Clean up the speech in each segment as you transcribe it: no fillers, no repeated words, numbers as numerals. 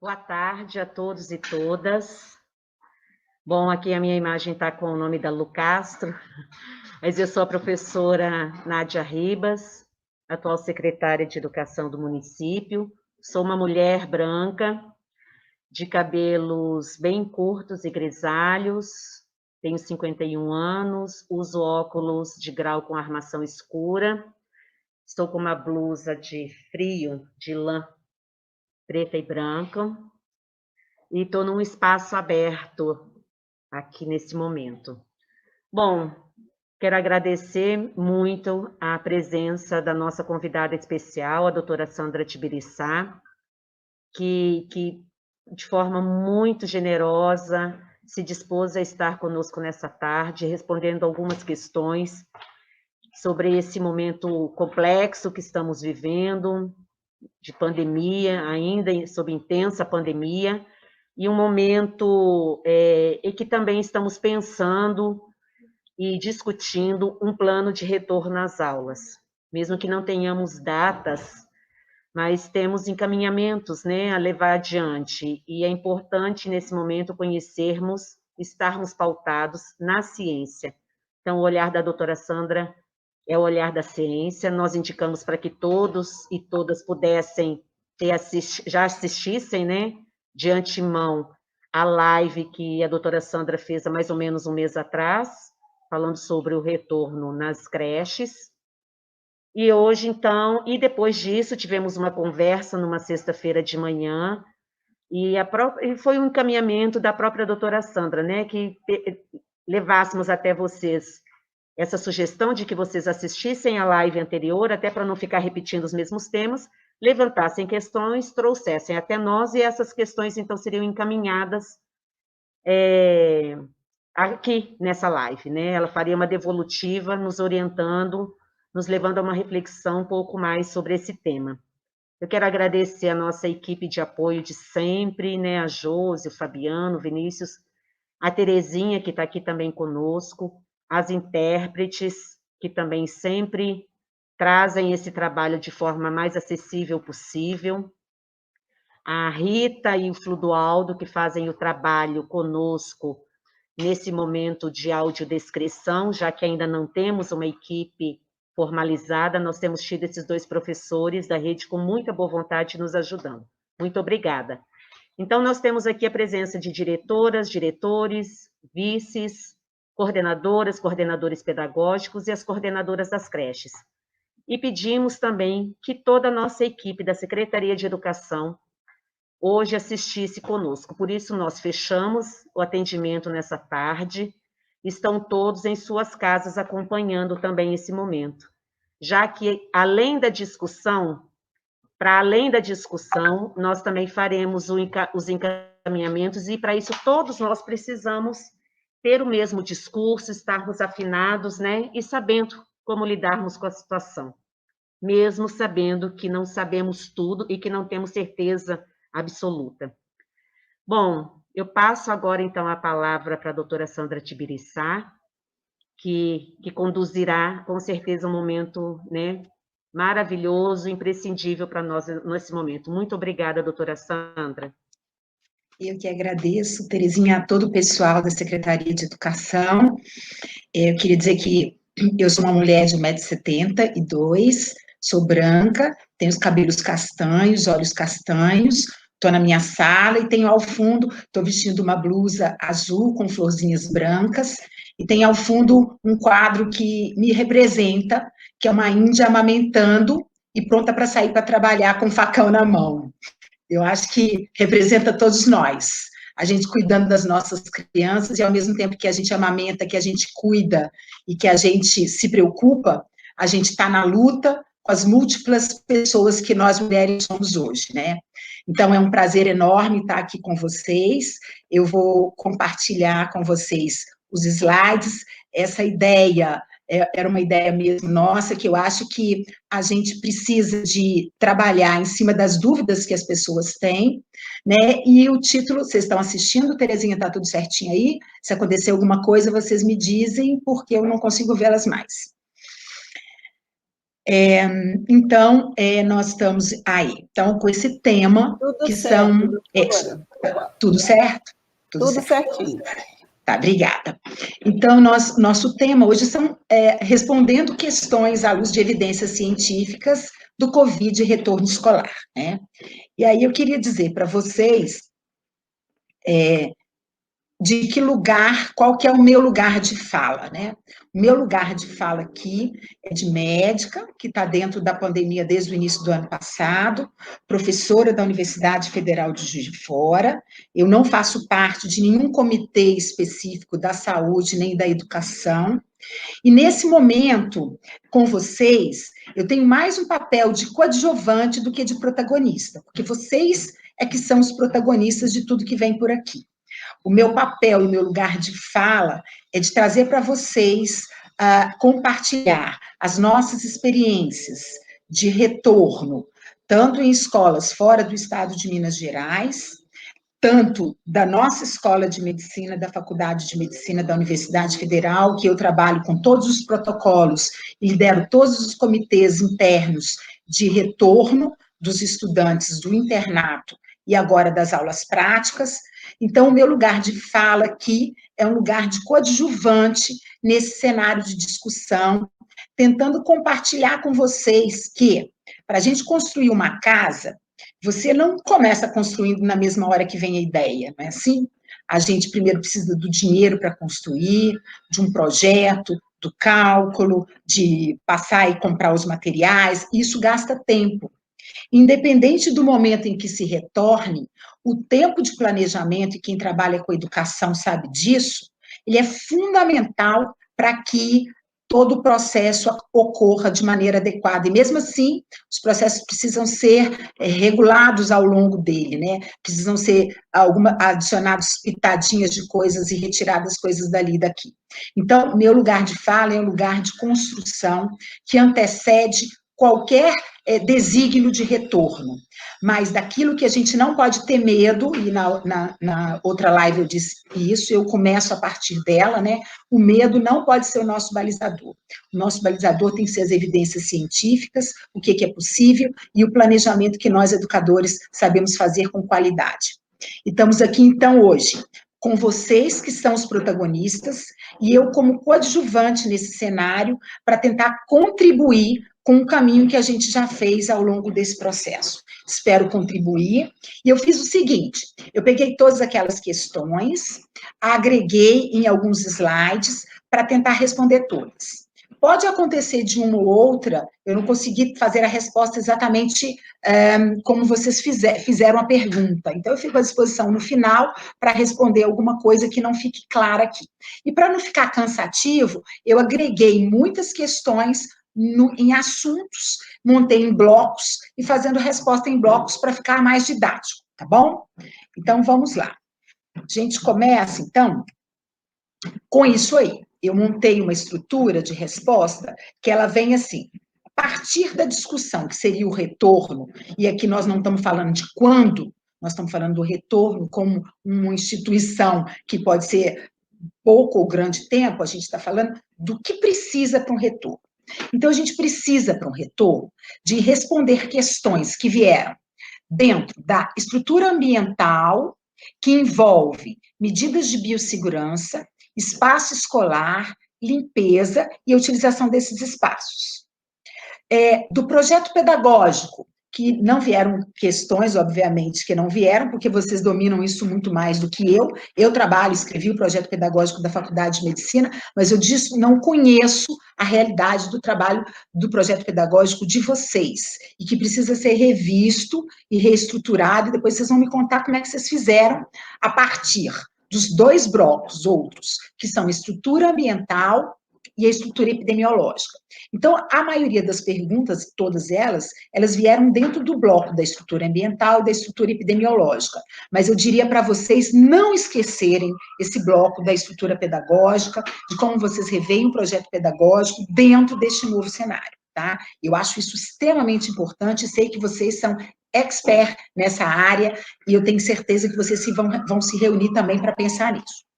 Boa tarde a todos e todas. Bom, aqui a minha imagem está com o nome da Lu Castro, mas eu sou a professora Nádia Ribas, atual secretária de Educação do município. Sou uma mulher branca, de cabelos bem curtos e grisalhos, tenho 51 anos, uso óculos de grau com armação escura, estou com uma blusa de frio, de lã preta e branca, e estou num espaço aberto aqui nesse momento. Bom, quero agradecer muito a presença da nossa convidada especial, a doutora Sandra Tibiriçá, que de forma muito generosa se dispôs a estar conosco nessa tarde, respondendo algumas questões sobre esse momento complexo que estamos vivendo, de pandemia, ainda sob intensa pandemia, e um momento em que também estamos pensando e discutindo um plano de retorno às aulas, mesmo que não tenhamos datas, mas temos encaminhamentos, né, a levar adiante, e é importante nesse momento conhecermos, estarmos pautados na ciência. Então, o olhar da doutora Sandra é o olhar da ciência, nós indicamos para que todos e todas pudessem já assistissem, né, de antemão, a live que a doutora Sandra fez há mais ou menos um mês atrás, falando sobre o retorno nas creches. E hoje, então, e depois disso, tivemos uma conversa numa sexta-feira de manhã, e foi um encaminhamento da própria doutora Sandra, né, que levássemos até vocês essa sugestão de que vocês assistissem a live anterior, até para não ficar repetindo os mesmos temas, levantassem questões, trouxessem até nós, e essas questões, então, seriam encaminhadas aqui nessa live, né? Ela faria uma devolutiva, nos orientando, nos levando a uma reflexão um pouco mais sobre esse tema. Eu quero agradecer a nossa equipe de apoio de sempre, né? A Josi, o Fabiano, o Vinícius, a Terezinha, que está aqui também conosco, as intérpretes, que também sempre trazem esse trabalho de forma mais acessível possível, a Rita e o Fludoaldo, que fazem o trabalho conosco nesse momento de audiodescrição, já que ainda não temos uma equipe formalizada, nós temos tido esses dois professores da rede com muita boa vontade nos ajudando. Muito obrigada. Então, nós temos aqui a presença de diretoras, diretores, vices, coordenadoras, coordenadores pedagógicos e as coordenadoras das creches. E pedimos também que toda a nossa equipe da Secretaria de Educação hoje assistisse conosco. Por isso, nós fechamos o atendimento nessa tarde, estão todos em suas casas acompanhando também esse momento. Já que, além da discussão, para além da discussão, nós também faremos os encaminhamentos, e para isso todos nós precisamos ter o mesmo discurso, estarmos afinados, né, e sabendo como lidarmos com a situação, mesmo sabendo que não sabemos tudo e que não temos certeza absoluta. Bom, eu passo agora, então, a palavra para a doutora Sandra Tibiriçá, que conduzirá, com certeza, um momento, né, maravilhoso, imprescindível para nós nesse momento. Muito obrigada, doutora Sandra. Eu que agradeço, Terezinha, a todo o pessoal da Secretaria de Educação. Eu queria dizer que eu sou uma mulher de 1,72 m, sou branca, tenho os cabelos castanhos, olhos castanhos, estou na minha sala e tenho ao fundo, estou vestindo uma blusa azul com florzinhas brancas, e tem ao fundo um quadro que me representa, que é uma índia amamentando e pronta para sair para trabalhar com o facão na mão. Eu acho que representa todos nós. A gente cuidando das nossas crianças e, ao mesmo tempo que a gente amamenta, que a gente cuida e que a gente se preocupa, a gente está na luta com as múltiplas pessoas que nós mulheres somos hoje, né? Então, é um prazer enorme estar aqui com vocês. Eu vou compartilhar com vocês os slides, essa ideia era uma ideia mesmo nossa, que eu acho que a gente precisa de trabalhar em cima das dúvidas que as pessoas têm, né? E o título, vocês estão assistindo, Terezinha, está tudo certinho aí? Se acontecer alguma coisa, vocês me dizem, porque eu não consigo vê-las mais. Então, nós estamos aí, então, com esse tema, tudo que certo, são... doutora. Tudo certo? Tudo certinho. Tá, obrigada. Então, nosso tema hoje são respondendo questões à luz de evidências científicas do Covid e retorno escolar, né? E aí eu queria dizer para vocês de que lugar, qual que é o meu lugar de fala, né? O meu lugar de fala aqui é de médica, que está dentro da pandemia desde o início do ano passado, professora da Universidade Federal de Juiz de Fora. Eu não faço parte de nenhum comitê específico da saúde nem da educação. E nesse momento, com vocês, eu tenho mais um papel de coadjuvante do que de protagonista, porque vocês é que são os protagonistas de tudo que vem por aqui. O meu papel e o meu lugar de fala é de trazer para vocês, compartilhar as nossas experiências de retorno, tanto em escolas fora do estado de Minas Gerais, tanto da nossa escola de medicina, da Faculdade de Medicina da Universidade Federal, que eu trabalho com todos os protocolos e lidero todos os comitês internos de retorno dos estudantes do internato e agora das aulas práticas. Então, o meu lugar de fala aqui é um lugar de coadjuvante nesse cenário de discussão, tentando compartilhar com vocês que, para a gente construir uma casa, você não começa construindo na mesma hora que vem a ideia, não é assim? A gente primeiro precisa do dinheiro para construir, de um projeto, do cálculo, de passar e comprar os materiais, isso gasta tempo. Independente do momento em que se retorne, o tempo de planejamento, e quem trabalha com educação sabe disso, ele é fundamental para que todo o processo ocorra de maneira adequada. E mesmo assim, os processos precisam ser regulados ao longo dele, né? Precisam ser adicionados pitadinhas de coisas e retiradas coisas dali e daqui. Então, meu lugar de fala é um lugar de construção que antecede qualquer desígnio de retorno, mas daquilo que a gente não pode ter medo, e na outra live eu disse isso, eu começo a partir dela, né? O medo não pode ser o nosso balizador. O nosso balizador tem que ser as evidências científicas, o que é possível, e o planejamento que nós, educadores, sabemos fazer com qualidade. E estamos aqui, então, hoje, com vocês que são os protagonistas, e eu como coadjuvante nesse cenário, para tentar contribuir com o caminho que a gente já fez ao longo desse processo. Espero contribuir. E eu fiz o seguinte, eu peguei todas aquelas questões, agreguei em alguns slides para tentar responder todas. Pode acontecer de uma ou outra, eu não consegui fazer a resposta exatamente como vocês fizeram a pergunta. Então, eu fico à disposição no final para responder alguma coisa que não fique clara aqui. E para não ficar cansativo, eu agreguei muitas questões em assuntos, montei em blocos e fazendo resposta em blocos para ficar mais didático, tá bom? Então, vamos lá. A gente começa, então, com isso aí. Eu montei uma estrutura de resposta que ela vem assim, a partir da discussão, que seria o retorno, e aqui nós não estamos falando de quando, nós estamos falando do retorno como uma instituição que pode ser pouco ou grande tempo, a gente está falando do que precisa para um retorno. Então, a gente precisa, para um retorno, de responder questões que vieram dentro da estrutura ambiental, que envolve medidas de biossegurança, espaço escolar, limpeza e a utilização desses espaços. Do projeto pedagógico, que não vieram questões, obviamente, que não vieram, porque vocês dominam isso muito mais do que eu. Eu trabalho, escrevi o projeto pedagógico da Faculdade de Medicina, mas eu não conheço a realidade do trabalho do projeto pedagógico de vocês, e que precisa ser revisto e reestruturado, e depois vocês vão me contar como é que vocês fizeram a partir dos dois blocos outros, que são estrutura ambiental e a estrutura epidemiológica. Então, a maioria das perguntas, todas elas vieram dentro do bloco da estrutura ambiental e da estrutura epidemiológica. Mas eu diria para vocês não esquecerem esse bloco da estrutura pedagógica, de como vocês reveem o projeto pedagógico dentro deste novo cenário, tá? Eu acho isso extremamente importante, sei que vocês são expert nessa área, e eu tenho certeza que vocês vão se reunir também para pensar nisso.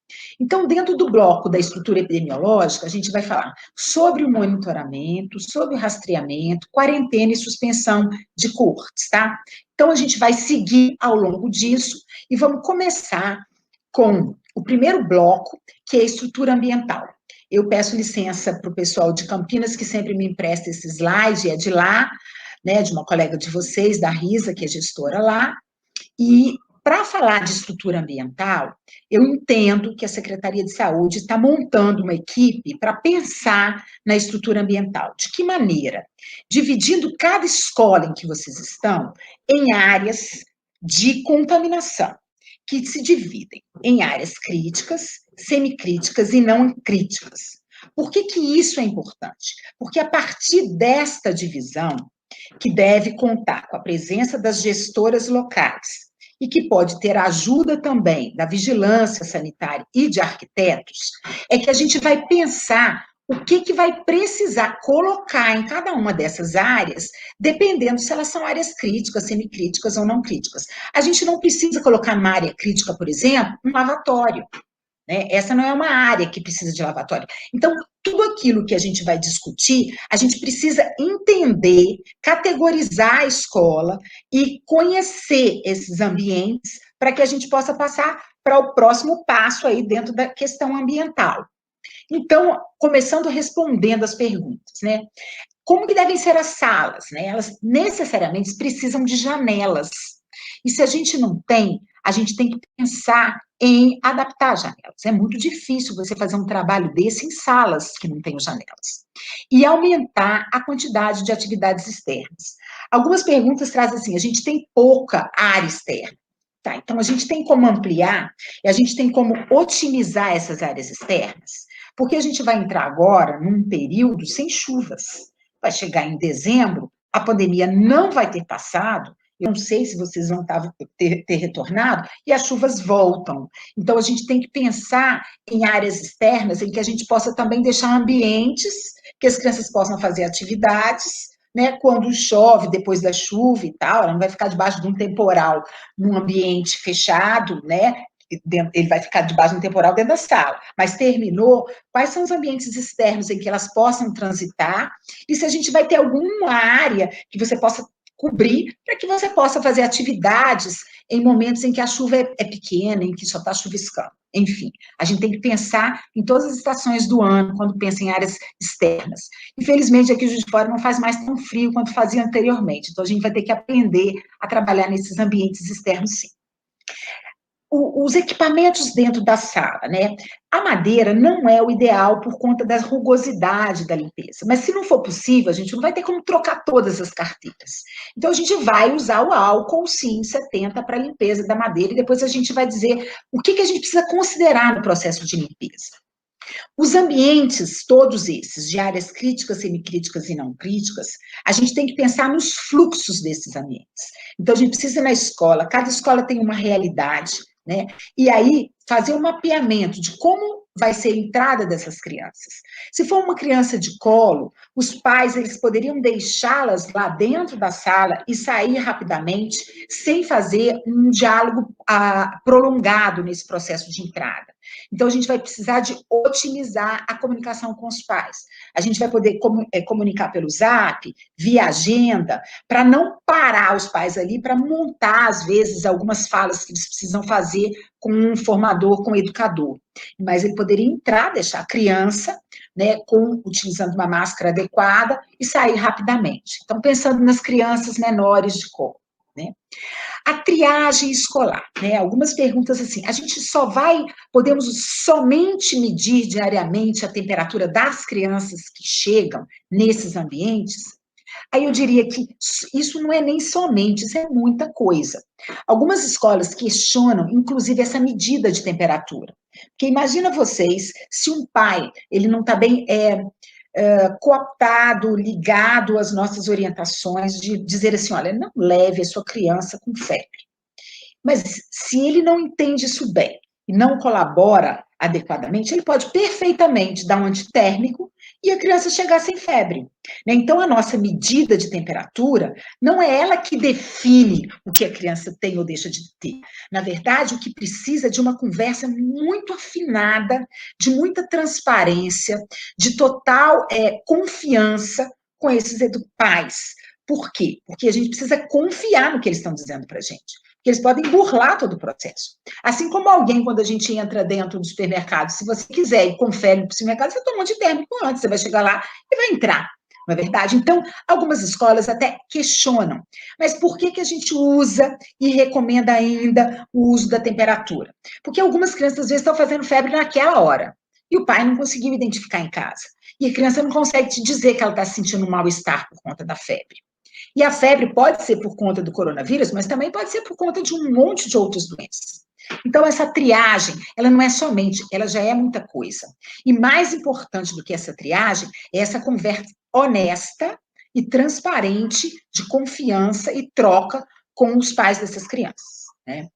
Então, dentro do bloco da estrutura epidemiológica, a gente vai falar sobre o monitoramento, sobre o rastreamento, quarentena e suspensão de coortes, tá? Então, a gente vai seguir ao longo disso e vamos começar com o primeiro bloco, que é a estrutura ambiental. Eu peço licença para o pessoal de Campinas, que sempre me empresta esse slide, é de lá, né, de uma colega de vocês, da Risa, que é gestora lá, e para falar de estrutura ambiental, eu entendo que a Secretaria de Saúde está montando uma equipe para pensar na estrutura ambiental. De que maneira? Dividindo cada escola em que vocês estão em áreas de contaminação, que se dividem em áreas críticas, semicríticas e não críticas. Por que isso é importante? Porque a partir desta divisão, que deve contar com a presença das gestoras locais, e que pode ter a ajuda também da vigilância sanitária e de arquitetos, é que a gente vai pensar o que vai precisar colocar em cada uma dessas áreas, dependendo se elas são áreas críticas, semicríticas ou não críticas. A gente não precisa colocar numa área crítica, por exemplo, um lavatório, né? Essa não é uma área que precisa de lavatório. Então, tudo aquilo que a gente vai discutir, a gente precisa entender, categorizar a escola e conhecer esses ambientes para que a gente possa passar para o próximo passo aí dentro da questão ambiental. Então, começando respondendo as perguntas, né? Como que devem ser as salas, né? Elas necessariamente precisam de janelas. E se a gente não tem, a gente tem que pensar em adaptar janelas. É muito difícil você fazer um trabalho desse em salas que não têm janelas. E aumentar a quantidade de atividades externas. Algumas perguntas trazem assim, a gente tem pouca área externa. Tá, então a gente tem como ampliar e a gente tem como otimizar essas áreas externas, porque a gente vai entrar agora num período sem chuvas. Vai chegar em dezembro, a pandemia não vai ter passado, eu não sei se vocês vão ter retornado, e as chuvas voltam. Então, a gente tem que pensar em áreas externas em que a gente possa também deixar ambientes que as crianças possam fazer atividades, né, quando chove, depois da chuva e tal, ela não vai ficar debaixo de um temporal num ambiente fechado, né, ele vai ficar debaixo de um temporal dentro da sala, mas terminou, quais são os ambientes externos em que elas possam transitar, e se a gente vai ter alguma área que você possa cobrir, para que você possa fazer atividades em momentos em que a chuva é pequena, em que só está chuviscando. Enfim, a gente tem que pensar em todas as estações do ano, quando pensa em áreas externas. Infelizmente, aqui em Juiz de Fora não faz mais tão frio quanto fazia anteriormente, então a gente vai ter que aprender a trabalhar nesses ambientes externos, sim. Os equipamentos dentro da sala, né? A madeira não é o ideal por conta da rugosidade da limpeza, mas se não for possível, a gente não vai ter como trocar todas as carteiras. Então, a gente vai usar o álcool, sim, 70 para a limpeza da madeira, e depois a gente vai dizer o que a gente precisa considerar no processo de limpeza. Os ambientes, todos esses, de áreas críticas, semicríticas e não críticas, a gente tem que pensar nos fluxos desses ambientes. Então, a gente precisa na escola, cada escola tem uma realidade, né? E aí, fazer um mapeamento de como vai ser a entrada dessas crianças. Se for uma criança de colo, os pais, eles poderiam deixá-las lá dentro da sala e sair rapidamente, sem fazer um diálogo prolongado nesse processo de entrada. Então, a gente vai precisar de otimizar a comunicação com os pais. A gente vai poder comunicar pelo Zap, via agenda, para não parar os pais ali, para montar, às vezes, algumas falas que eles precisam fazer com um formador, com um educador. Mas ele poderia entrar, deixar a criança, né, utilizando uma máscara adequada e sair rapidamente. Então, pensando nas crianças menores de colo, né? A triagem escolar, né? Algumas perguntas assim, a gente podemos somente medir diariamente a temperatura das crianças que chegam nesses ambientes? Aí eu diria que isso não é nem somente, isso é muita coisa. Algumas escolas questionam, inclusive, essa medida de temperatura. Porque imagina vocês, se um pai, ele não está bem cooptado, ligado às nossas orientações, de dizer assim, olha, não leve a sua criança com febre. Mas se ele não entende isso bem e não colabora, adequadamente, ele pode perfeitamente dar um antitérmico e a criança chegar sem febre. Né? Então, a nossa medida de temperatura não é ela que define o que a criança tem ou deixa de ter. Na verdade, o que precisa é de uma conversa muito afinada, de muita transparência, de total confiança com esses pais. Por quê? Porque a gente precisa confiar no que eles estão dizendo para a gente. Porque eles podem burlar todo o processo. Assim como alguém, quando a gente entra dentro do supermercado, se você quiser e confere no supermercado, você toma um antitérmico antes, você vai chegar lá e vai entrar. Não é verdade? Então, algumas escolas até questionam. Mas por que a gente usa e recomenda ainda o uso da temperatura? Porque algumas crianças, às vezes, estão fazendo febre naquela hora. E o pai não conseguiu identificar em casa. E a criança não consegue te dizer que ela está sentindo um mal-estar por conta da febre. E a febre pode ser por conta do coronavírus, mas também pode ser por conta de um monte de outras doenças. Então, essa triagem, ela não é somente, ela já é muita coisa. E mais importante do que essa triagem é essa conversa honesta e transparente de confiança e troca com os pais dessas crianças. Né?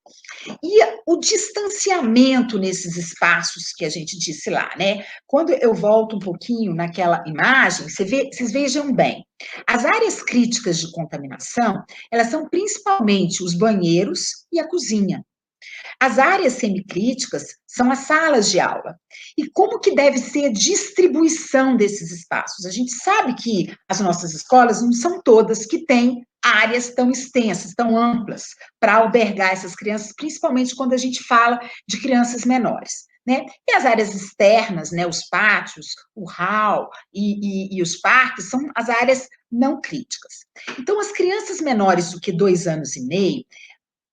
E o distanciamento nesses espaços que a gente disse lá, né? Quando eu volto um pouquinho naquela imagem, vocês vejam bem, as áreas críticas de contaminação, elas são principalmente os banheiros e a cozinha. As áreas semicríticas são as salas de aula. E como que deve ser a distribuição desses espaços? A gente sabe que as nossas escolas não são todas que têm áreas tão extensas, tão amplas, para albergar essas crianças, principalmente quando a gente fala de crianças menores. Né? E as áreas externas, né, os pátios, o hall e os parques, são as áreas não críticas. Então, as crianças menores do que 2 anos e meio,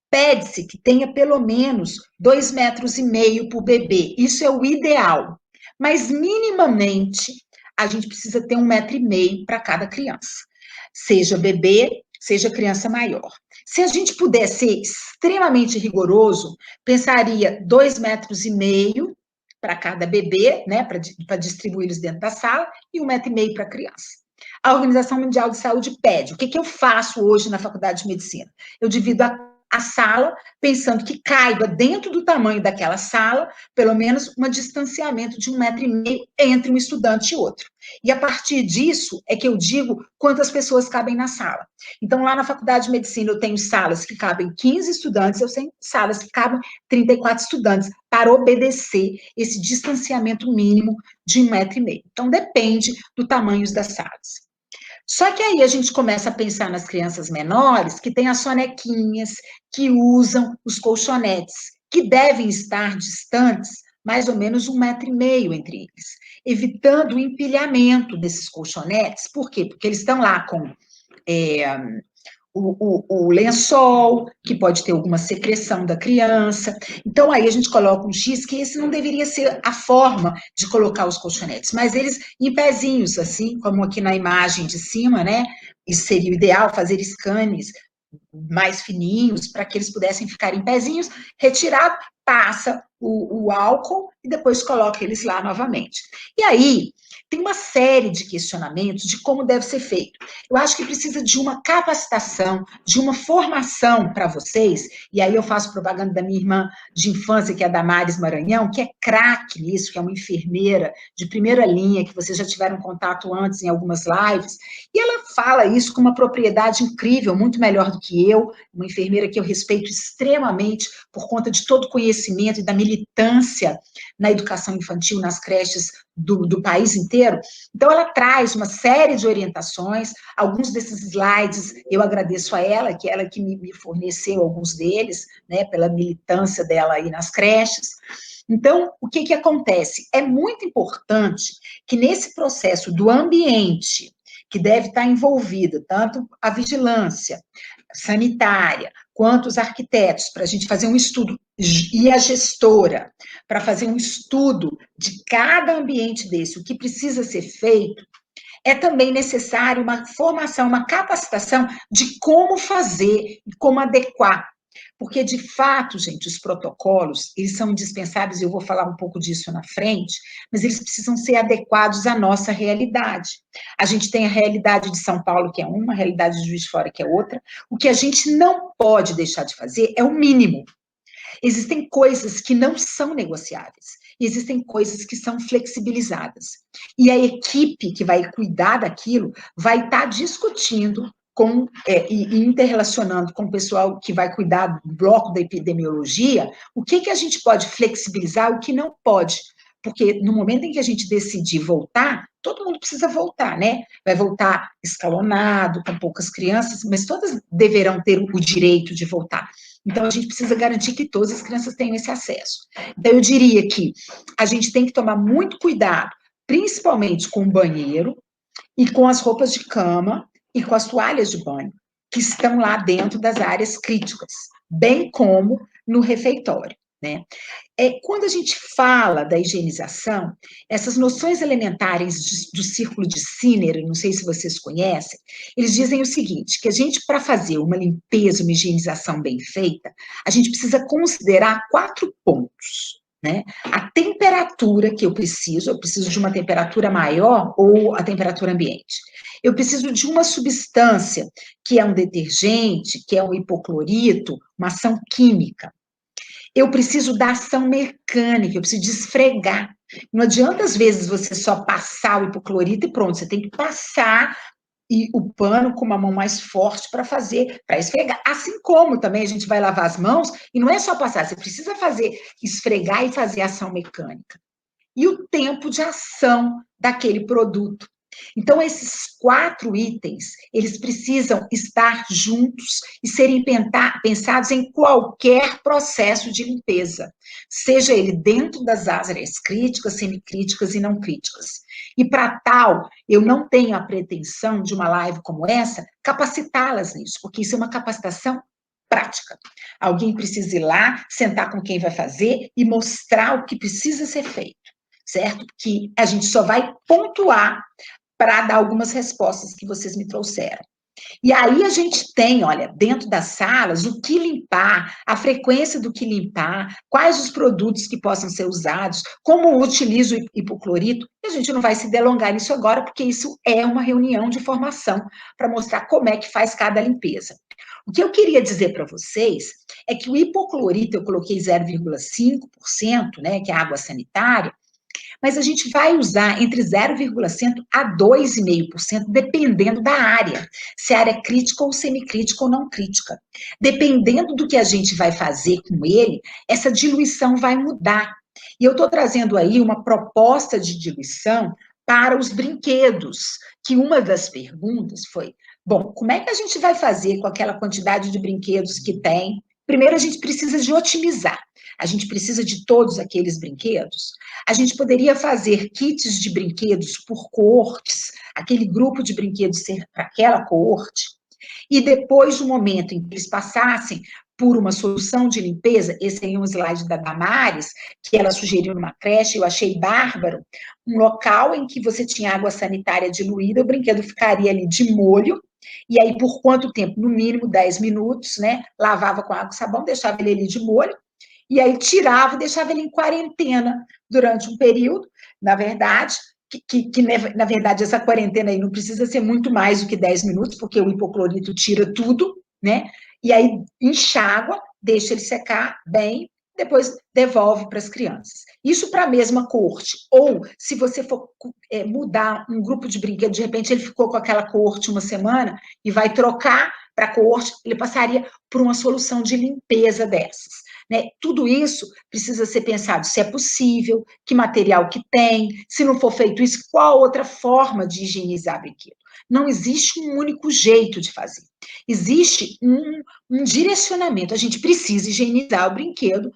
pede-se que tenha pelo menos 2,5 metros por bebê. Isso é o ideal. Mas, minimamente, a gente precisa ter 1,5 metro para cada criança. Seja bebê, seja criança maior. Se a gente puder ser extremamente rigoroso, pensaria 2,5 metros para cada bebê, né, para distribuí-los dentro da sala, e 1,5 metro para a criança. A Organização Mundial de Saúde pede. O que eu faço hoje na Faculdade de Medicina? Eu divido a sala, pensando que caiba dentro do tamanho daquela sala, pelo menos um distanciamento de 1,5 metro entre um estudante e outro. E a partir disso é que eu digo quantas pessoas cabem na sala. Então, lá na Faculdade de Medicina, eu tenho salas que cabem 15 estudantes, eu tenho salas que cabem 34 estudantes, para obedecer esse distanciamento mínimo de 1,5 metro. Então, depende do tamanho das salas. Só que aí a gente começa a pensar nas crianças menores que têm as sonequinhas, que usam os colchonetes, que devem estar distantes mais ou menos 1,5 metro entre eles, evitando o empilhamento desses colchonetes. Por quê? Porque eles estão lá com o lençol, que pode ter alguma secreção da criança. Então, aí a gente coloca um X, que esse não deveria ser a forma de colocar os colchonetes, mas eles em pezinhos, assim, como aqui na imagem de cima, né? Isso seria o ideal, fazer scanes mais fininhos, para que eles pudessem ficar em pezinhos, retirado, passa o álcool e depois coloca eles lá novamente. E aí, tem uma série de questionamentos de como deve ser feito. Eu acho que precisa de uma capacitação, de uma formação para vocês, e aí eu faço propaganda da minha irmã de infância, que é a Damares Maranhão, que é craque nisso, que é uma enfermeira de primeira linha, que vocês já tiveram contato antes em algumas lives, e ela fala isso com uma propriedade incrível, muito melhor do que eu, uma enfermeira que eu respeito extremamente por conta de todo o conhecimento e da militância na educação infantil, nas creches do país inteiro. Então, ela traz uma série de orientações, alguns desses slides eu agradeço a ela, que ela que me forneceu alguns deles, né, pela militância dela aí nas creches. Então, o que acontece? É muito importante que nesse processo do ambiente, que deve estar envolvido tanto a vigilância sanitária, quanto os arquitetos, para a gente fazer um estudo, e a gestora, para fazer um estudo de cada ambiente desse, o que precisa ser feito, é também necessário uma formação, uma capacitação de como fazer e como adequar. Porque, de fato, gente, os protocolos, eles são indispensáveis, e eu vou falar um pouco disso na frente, mas eles precisam ser adequados à nossa realidade. A gente tem a realidade de São Paulo, que é uma, a realidade de Juiz de Fora, que é outra. O que a gente não pode deixar de fazer é o mínimo. Existem coisas que não são negociáveis, e existem coisas que são flexibilizadas. E a equipe que vai cuidar daquilo vai estar discutindo e interrelacionando com o pessoal que vai cuidar do bloco da epidemiologia, o que a gente pode flexibilizar, o que não pode. Porque no momento em que a gente decidir voltar, todo mundo precisa voltar, né? Vai voltar escalonado, com poucas crianças, mas todas deverão ter o direito de voltar. Então, a gente precisa garantir que todas as crianças tenham esse acesso. Então, eu diria que a gente tem que tomar muito cuidado, principalmente com o banheiro e com as roupas de cama e com as toalhas de banho, que estão lá dentro das áreas críticas, bem como no refeitório, né? Quando a gente fala da higienização, essas noções elementares do círculo de Skinner, não sei se vocês conhecem, eles dizem o seguinte, que a gente, para fazer uma limpeza, uma higienização bem feita, a gente precisa considerar 4 pontos, né? A temperatura que eu preciso de uma temperatura maior ou a temperatura ambiente. Eu preciso de uma substância, que é um detergente, que é um hipoclorito, uma ação química. Eu preciso da ação mecânica, eu preciso de esfregar. Não adianta, às vezes, você só passar o hipoclorito e pronto, você tem que passar o pano com uma mão mais forte para fazer, para esfregar. Assim como também a gente vai lavar as mãos, e não é só passar, você precisa fazer, esfregar e fazer ação mecânica. E o tempo de ação daquele produto. Então, esses 4 itens, eles precisam estar juntos e serem pensados em qualquer processo de limpeza, seja ele dentro das áreas críticas, semicríticas e não críticas. E para tal, eu não tenho a pretensão de uma live como essa, capacitá-las nisso, porque isso é uma capacitação prática. Alguém precisa ir lá, sentar com quem vai fazer e mostrar o que precisa ser feito, certo? Que a gente só vai pontuar para dar algumas respostas que vocês me trouxeram. E aí a gente tem, olha, dentro das salas, o que limpar, a frequência do que limpar, quais os produtos que possam ser usados, como utilizo o hipoclorito, e a gente não vai se delongar nisso agora, porque isso é uma reunião de formação para mostrar como é que faz cada limpeza. O que eu queria dizer para vocês é que o hipoclorito, eu coloquei 0,5%, né, que é água sanitária, mas a gente vai usar entre 0,5% a 2,5%, dependendo da área, se a área é crítica ou semicrítica ou não crítica. Dependendo do que a gente vai fazer com ele, essa diluição vai mudar. E eu estou trazendo aí uma proposta de diluição para os brinquedos, que uma das perguntas foi, bom, como é que a gente vai fazer com aquela quantidade de brinquedos que tem? Primeiro, a gente precisa de otimizar. A gente precisa de todos aqueles brinquedos. A gente poderia fazer kits de brinquedos por coortes, aquele grupo de brinquedos ser para aquela coorte, e depois do momento em que eles passassem por uma solução de limpeza, esse aí é um slide da Damares, que ela sugeriu numa creche, eu achei bárbaro, um local em que você tinha água sanitária diluída, o brinquedo ficaria ali de molho, e aí por quanto tempo? No mínimo 10 minutos, né? Lavava com água e sabão, deixava ele ali de molho, e aí tirava e deixava ele em quarentena durante um período, na verdade, na verdade, essa quarentena aí não precisa ser muito mais do que 10 minutos, porque o hipoclorito tira tudo, né? E aí enxágua, deixa ele secar bem, depois devolve para as crianças. Isso para a mesma coorte. Ou, se você for mudar um grupo de brinquedos, de repente ele ficou com aquela coorte uma semana e vai trocar para a coorte, ele passaria por uma solução de limpeza dessas. Né? Tudo isso precisa ser pensado se é possível, que material que tem, se não for feito isso, qual outra forma de higienizar brinquedo. Não existe um único jeito de fazer. Existe um direcionamento. A gente precisa higienizar o brinquedo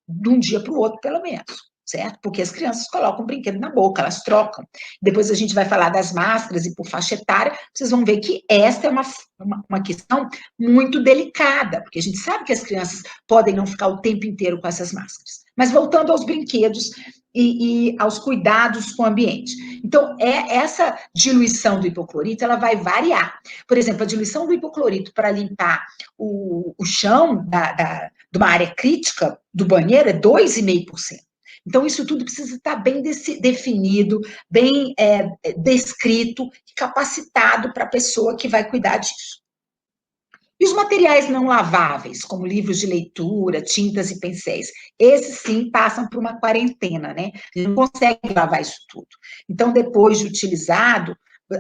de um dia para o outro, pelo menos. Certo? Porque as crianças colocam o brinquedo na boca, elas trocam. Depois a gente vai falar das máscaras e por faixa etária, vocês vão ver que esta é uma questão muito delicada, porque a gente sabe que as crianças podem não ficar o tempo inteiro com essas máscaras. Mas voltando aos brinquedos e aos cuidados com o ambiente. Então, essa diluição do hipoclorito, ela vai variar. Por exemplo, a diluição do hipoclorito para limpar o chão de uma área crítica do banheiro é 2,5%. Então, isso tudo precisa estar bem definido, bem descrito e capacitado para a pessoa que vai cuidar disso. E os materiais não laváveis, como livros de leitura, tintas e pincéis, esses sim passam por uma quarentena, né? A gente não consegue lavar isso tudo. Então, depois de utilizado,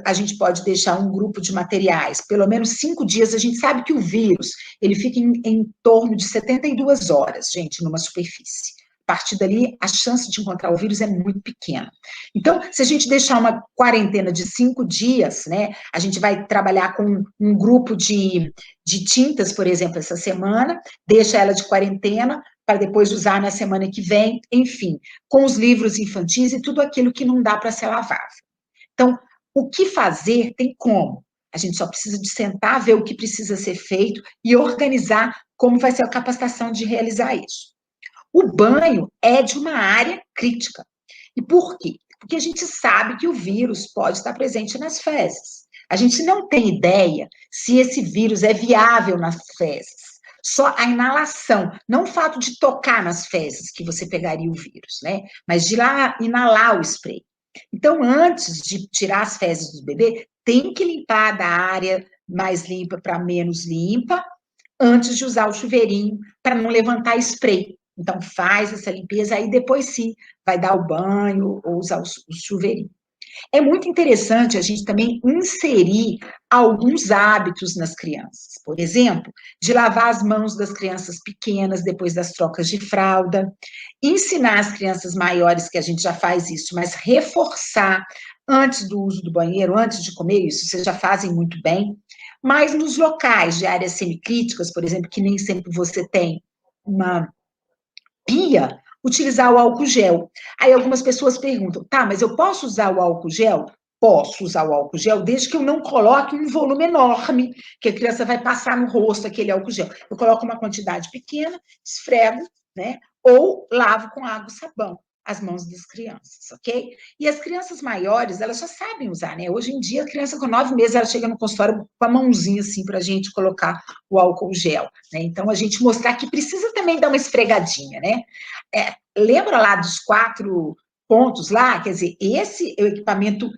a gente pode deixar um grupo de materiais, pelo menos 5 dias. A gente sabe que o vírus, ele fica em torno de 72 horas, gente, numa superfície. A partir dali, a chance de encontrar o vírus é muito pequena. Então, se a gente deixar uma quarentena de 5 dias, né, a gente vai trabalhar com um grupo de tintas, por exemplo, essa semana, deixa ela de quarentena para depois usar na semana que vem, enfim, com os livros infantis e tudo aquilo que não dá para ser lavável. Então, o que fazer tem como. A gente só precisa de sentar, ver o que precisa ser feito e organizar como vai ser a capacitação de realizar isso. O banho é de uma área crítica. E por quê? Porque a gente sabe que o vírus pode estar presente nas fezes. A gente não tem ideia se esse vírus é viável nas fezes. Só a inalação, não o fato de tocar nas fezes que você pegaria o vírus, né? Mas de lá inalar o spray. Então, antes de tirar as fezes do bebê, tem que limpar da área mais limpa para menos limpa, antes de usar o chuveirinho, para não levantar spray. Então, faz essa limpeza, aí depois sim, vai dar o banho ou usar o chuveirinho. É muito interessante a gente também inserir alguns hábitos nas crianças. Por exemplo, de lavar as mãos das crianças pequenas depois das trocas de fralda, ensinar as crianças maiores que a gente já faz isso, mas reforçar antes do uso do banheiro, antes de comer, isso vocês já fazem muito bem. Mas nos locais de áreas semicríticas, por exemplo, que nem sempre você tem uma pia, utilizar o álcool gel. Aí algumas pessoas perguntam, tá, mas eu posso usar o álcool gel? Posso usar o álcool gel, desde que eu não coloque um volume enorme, que a criança vai passar no rosto aquele álcool gel. Eu coloco uma quantidade pequena, esfrego, né? Ou lavo com água e sabão as mãos das crianças, ok? E as crianças maiores, elas já sabem usar, né? Hoje em dia, a criança com 9 meses, ela chega no consultório com a mãozinha assim, para a gente colocar o álcool gel, né? Então, a gente mostrar que precisa também dar uma esfregadinha, né? Lembra lá dos 4 pontos lá? Quer dizer, esse é o equipamento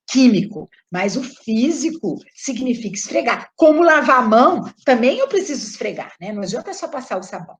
químico, mas o físico significa esfregar. Como lavar a mão, também eu preciso esfregar, né? Não adianta só passar o sabão.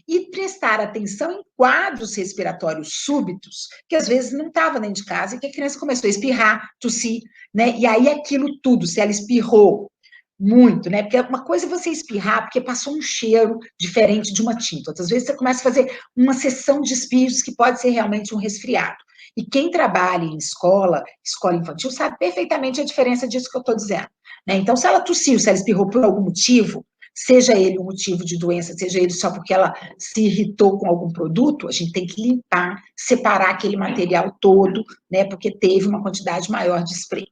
E prestar atenção em quadros respiratórios súbitos, que às vezes não estava dentro de casa, e que a criança começou a espirrar, tossir, né? E aí aquilo tudo, se ela espirrou muito, né? Porque uma coisa é você espirrar porque passou um cheiro diferente de uma tinta. Outras vezes você começa a fazer uma sessão de espirros que pode ser realmente um resfriado. E quem trabalha em escola infantil, sabe perfeitamente a diferença disso que eu estou dizendo. Né? Então, se ela tossiu, se ela espirrou por algum motivo, seja ele um motivo de doença, seja ele só porque ela se irritou com algum produto, a gente tem que limpar, separar aquele material todo, né? Porque teve uma quantidade maior de spray.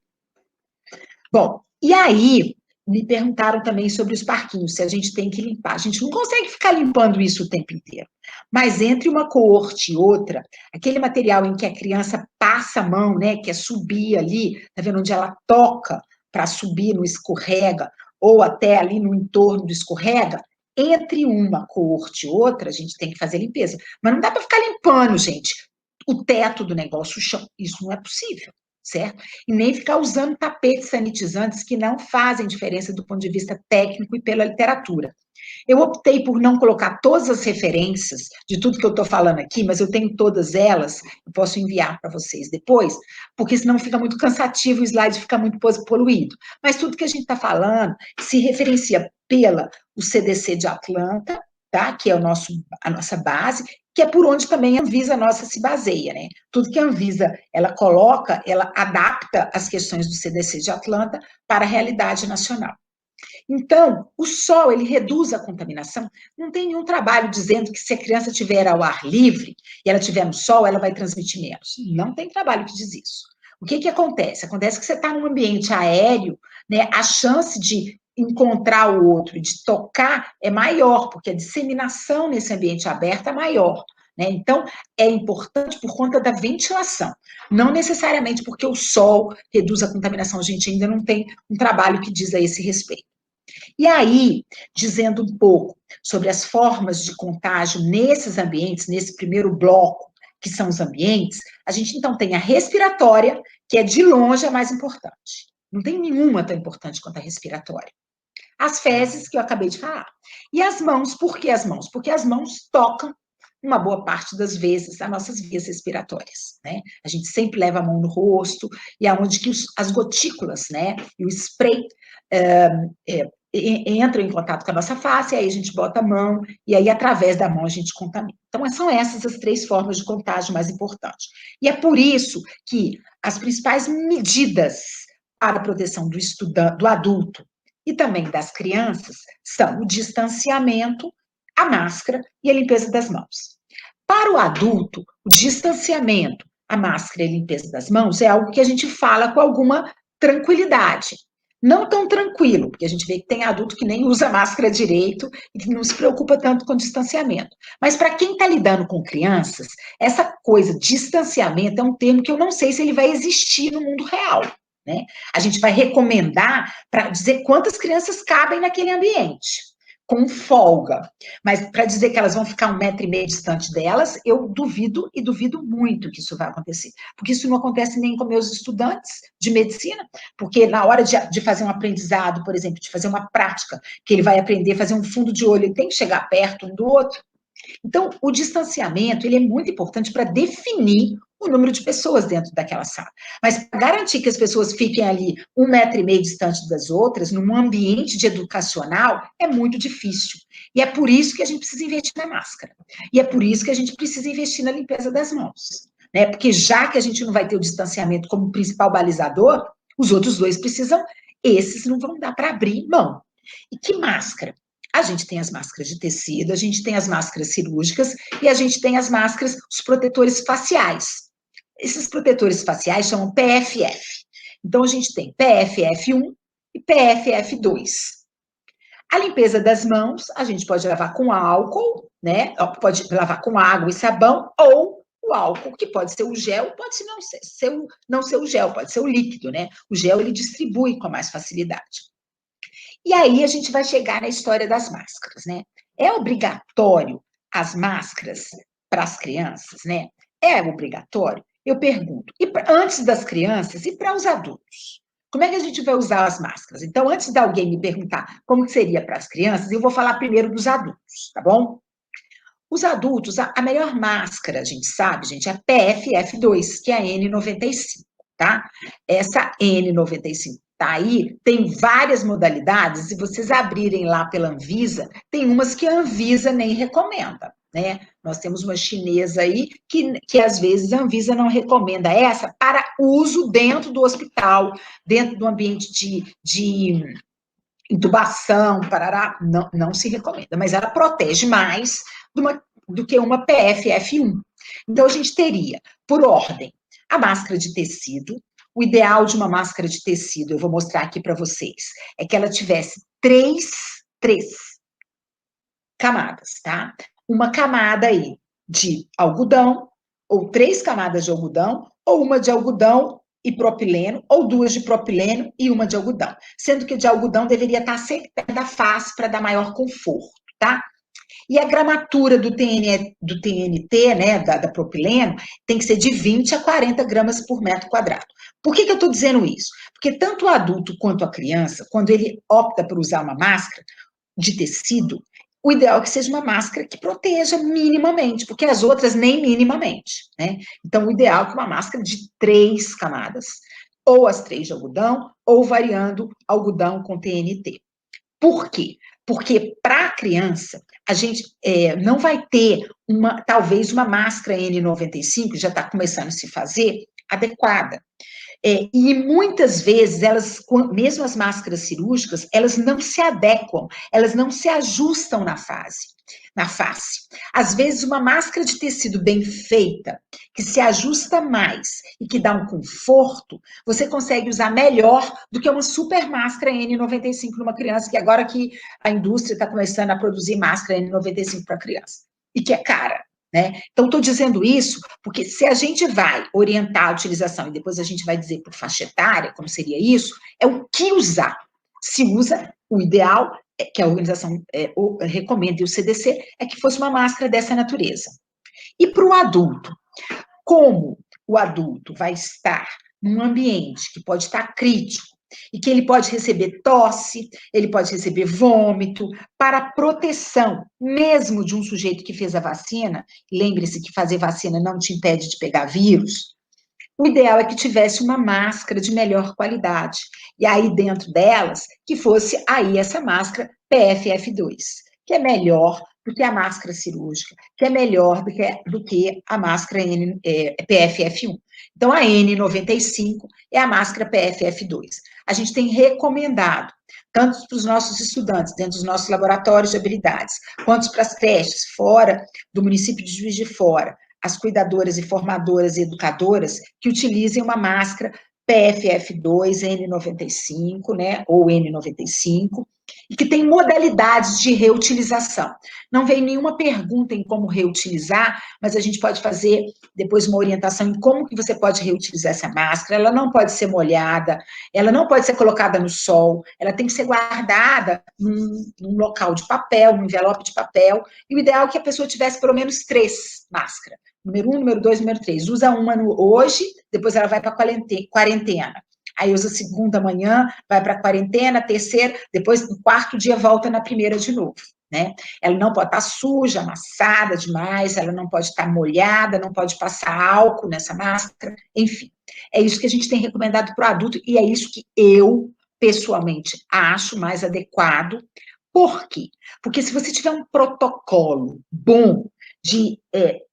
Bom, e aí me perguntaram também sobre os parquinhos, se a gente tem que limpar. A gente não consegue ficar limpando isso o tempo inteiro. Mas entre uma coorte e outra, aquele material em que a criança passa a mão, né, que é subir ali, tá vendo onde ela toca para subir no escorrega, ou até ali no entorno do escorrega, entre uma coorte e outra, a gente tem que fazer limpeza. Mas não dá para ficar limpando, gente, o teto do negócio, o chão. Isso não é possível, certo? E nem ficar usando tapetes sanitizantes que não fazem diferença do ponto de vista técnico e pela literatura. Eu optei por não colocar todas as referências de tudo que eu estou falando aqui, mas eu tenho todas elas, eu posso enviar para vocês depois, porque senão fica muito cansativo, o slide fica muito poluído. Mas tudo que a gente está falando se referencia pela o CDC de Atlanta, tá? Que é a nossa base, que é por onde também a Anvisa nossa se baseia, né? Tudo que a Anvisa ela coloca, ela adapta as questões do CDC de Atlanta para a realidade nacional. Então, o sol, ele reduz a contaminação. Não tem nenhum trabalho dizendo que se a criança estiver ao ar livre e ela estiver no sol, ela vai transmitir menos. Não tem trabalho que diz isso. O que que acontece? Acontece que você está num ambiente aéreo, né? A chance de encontrar o outro e de tocar é maior, porque a disseminação nesse ambiente aberto é maior. Né? Então, é importante por conta da ventilação, não necessariamente porque o sol reduz a contaminação, a gente ainda não tem um trabalho que diz a esse respeito. E aí, dizendo um pouco sobre as formas de contágio nesses ambientes, nesse primeiro bloco, que são os ambientes, a gente então tem a respiratória, que é de longe a mais importante. Não tem nenhuma tão importante quanto a respiratória. As fezes, que eu acabei de falar. E as mãos, por que as mãos? Porque as mãos tocam, uma boa parte das vezes, as nossas vias respiratórias, né? A gente sempre leva a mão no rosto, e é onde que as gotículas, né, e o spray entram em contato com a nossa face, aí a gente bota a mão, e aí através da mão a gente contamina. Então, são essas as 3 formas de contágio mais importantes. E é por isso que as principais medidas para a proteção do adulto e também das crianças são o distanciamento, a máscara e a limpeza das mãos. Para o adulto, o distanciamento, a máscara e a limpeza das mãos é algo que a gente fala com alguma tranquilidade. Não tão tranquilo, porque a gente vê que tem adulto que nem usa máscara direito e que não se preocupa tanto com o distanciamento. Mas para quem está lidando com crianças, essa coisa, distanciamento, é um termo que eu não sei se ele vai existir no mundo real. Né? A gente vai recomendar para dizer quantas crianças cabem naquele ambiente, com folga. Mas para dizer que elas vão ficar 1,5 m distante delas, eu duvido, e duvido muito que isso vai acontecer. Porque isso não acontece nem com meus estudantes de medicina, porque na hora de fazer um aprendizado, por exemplo, de fazer uma prática, que ele vai aprender a fazer um fundo de olho, ele tem que chegar perto um do outro. Então, o distanciamento, ele é muito importante para definir o número de pessoas dentro daquela sala. Mas para garantir que as pessoas fiquem ali 1,5 m distante das outras, num ambiente de educacional, é muito difícil. E é por isso que a gente precisa investir na máscara. E é por isso que a gente precisa investir na limpeza das mãos. Né? Porque já que a gente não vai ter o distanciamento como principal balizador, os outros 2 precisam, esses não vão dar para abrir mão. E que máscara? A gente tem as máscaras de tecido, a gente tem as máscaras cirúrgicas e a gente tem as máscaras, os protetores faciais. Esses protetores faciais chamam PFF. Então, a gente tem PFF1 e PFF2. A limpeza das mãos, a gente pode lavar com álcool, né? Pode lavar com água e sabão, ou o álcool, que pode ser o gel, pode não ser o gel, pode ser o líquido, né? O gel, ele distribui com mais facilidade. E aí a gente vai chegar na história das máscaras, né? É obrigatório as máscaras para as crianças, né? É obrigatório? Eu pergunto. Antes das crianças e para os adultos? Como é que a gente vai usar as máscaras? Então, antes de alguém me perguntar como que seria para as crianças, eu vou falar primeiro dos adultos, tá bom? Os adultos, a melhor máscara, a gente sabe, gente, é a PFF2, que é a N95, tá? Essa N95 tá aí, tem várias modalidades, se vocês abrirem lá pela Anvisa, tem umas que a Anvisa nem recomenda, né? Nós temos uma chinesa aí que às vezes a Anvisa não recomenda essa para uso dentro do hospital, dentro do ambiente de intubação, parará, não se recomenda, mas ela protege mais do que uma PFF1. Então, a gente teria, por ordem, a máscara de tecido. O ideal de uma máscara de tecido, eu vou mostrar aqui para vocês, é que ela tivesse três camadas, tá? Uma camada aí de algodão, ou 3 camadas de algodão, ou uma de algodão e propileno, ou 2 de propileno e uma de algodão. Sendo que de algodão deveria estar sempre perto da face para dar maior conforto, tá? E a gramatura do TNT, né, da propileno, tem que ser de 20 a 40 gramas por metro quadrado. Por que eu estou dizendo isso? Porque tanto o adulto quanto a criança, quando ele opta por usar uma máscara de tecido, o ideal é que seja uma máscara que proteja minimamente, porque as outras nem minimamente, né? Então, o ideal é que uma máscara de 3 camadas, ou as 3 de algodão, ou variando algodão com TNT. Por quê? Porque para a criança, a gente não vai ter talvez uma máscara N95, já está começando a se fazer, adequada. E muitas vezes, mesmo as máscaras cirúrgicas, elas não se adequam, elas não se ajustam na face. Às vezes, uma máscara de tecido bem feita, que se ajusta mais e que dá um conforto, você consegue usar melhor do que uma super máscara N95 numa criança, que agora que a indústria está começando a produzir máscara N95 para criança, e que é cara. Né? Então, estou dizendo isso porque se a gente vai orientar a utilização e depois a gente vai dizer por faixa etária, como seria isso, é o que usar. Se usa, o ideal, que a organização recomenda, e o CDC, é que fosse uma máscara dessa natureza. E para o adulto, como o adulto vai estar num ambiente que pode estar crítico, e que ele pode receber tosse, ele pode receber vômito, para proteção, mesmo de um sujeito que fez a vacina, lembre-se que fazer vacina não te impede de pegar vírus, o ideal é que tivesse uma máscara de melhor qualidade. E aí, dentro delas, que fosse aí essa máscara PFF2, que é melhor do que a máscara cirúrgica, que é melhor do que a máscara PFF1. Então, a N95 é a máscara PFF2. A gente tem recomendado, tanto para os nossos estudantes, dentro dos nossos laboratórios de habilidades, quanto para as creches fora do município de Juiz de Fora, as cuidadoras e formadoras e educadoras que utilizem uma máscara PFF2, N95, né, ou N95, e que tem modalidades de reutilização. Não vem nenhuma pergunta em como reutilizar, mas a gente pode fazer depois uma orientação em como que você pode reutilizar essa máscara. Ela não pode ser molhada, ela não pode ser colocada no sol, ela tem que ser guardada num local de papel, num envelope de papel, e o ideal é que a pessoa tivesse pelo menos 3 máscaras. Número 1, número 2, número 3. Usa uma hoje, depois ela vai para a quarentena. Aí usa a segunda manhã, vai para a quarentena, terceira, depois no quarto dia volta na primeira de novo, né? Ela não pode estar suja, amassada demais, ela não pode estar molhada, não pode passar álcool nessa máscara, enfim. É isso que a gente tem recomendado para o adulto e é isso que eu, pessoalmente, acho mais adequado. Por quê? Porque se você tiver um protocolo bom de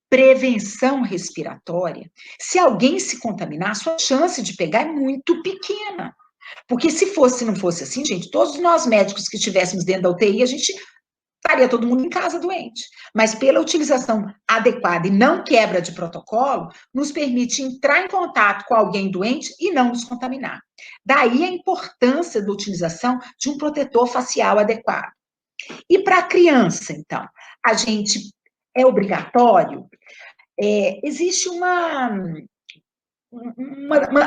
prevenção respiratória, se alguém se contaminar, a sua chance de pegar é muito pequena. Porque se não fosse assim, gente, todos nós médicos que estivéssemos dentro da UTI, a gente estaria todo mundo em casa doente. Mas pela utilização adequada e não quebra de protocolo, nos permite entrar em contato com alguém doente e não nos contaminar. Daí a importância da utilização de um protetor facial adequado. E para a criança, então, a gente é obrigatório? Existe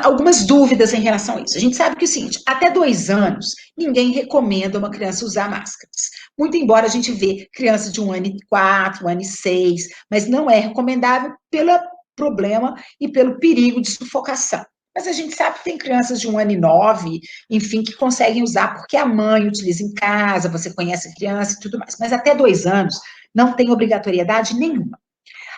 algumas dúvidas em relação a isso. A gente sabe que é o seguinte, até 2 anos, ninguém recomenda uma criança usar máscaras. Muito embora a gente vê criança de 1 ano e 4, 1 ano e 6, mas não é recomendável pelo problema e pelo perigo de sufocação. Mas a gente sabe que tem crianças de 1 ano e 9, enfim, que conseguem usar porque a mãe utiliza em casa, você conhece a criança e tudo mais. Mas até 2 anos não tem obrigatoriedade nenhuma.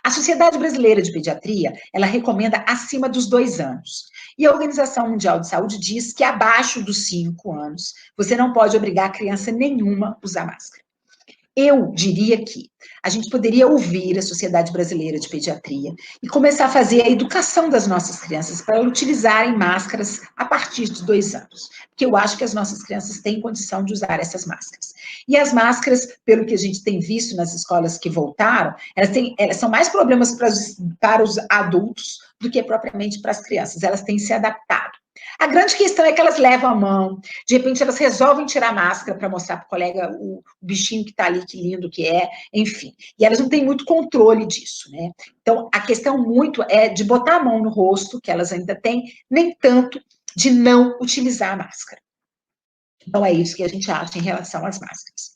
A Sociedade Brasileira de Pediatria, ela recomenda acima dos 2 anos. E a Organização Mundial de Saúde diz que abaixo dos 5 anos, você não pode obrigar a criança nenhuma a usar máscara. Eu diria que a gente poderia ouvir a Sociedade Brasileira de Pediatria e começar a fazer a educação das nossas crianças para utilizarem máscaras a partir de 2 anos. Porque eu acho que as nossas crianças têm condição de usar essas máscaras. E as máscaras, pelo que a gente tem visto nas escolas que voltaram, elas são mais problemas para os adultos do que propriamente para as crianças. Elas têm se adaptado. A grande questão é que elas levam a mão, de repente elas resolvem tirar a máscara para mostrar para o colega o bichinho que está ali, que lindo que é, enfim. E elas não têm muito controle disso, né? Então, a questão muito é de botar a mão no rosto, que elas ainda têm, nem tanto de não utilizar a máscara. Então, é isso que a gente acha em relação às máscaras.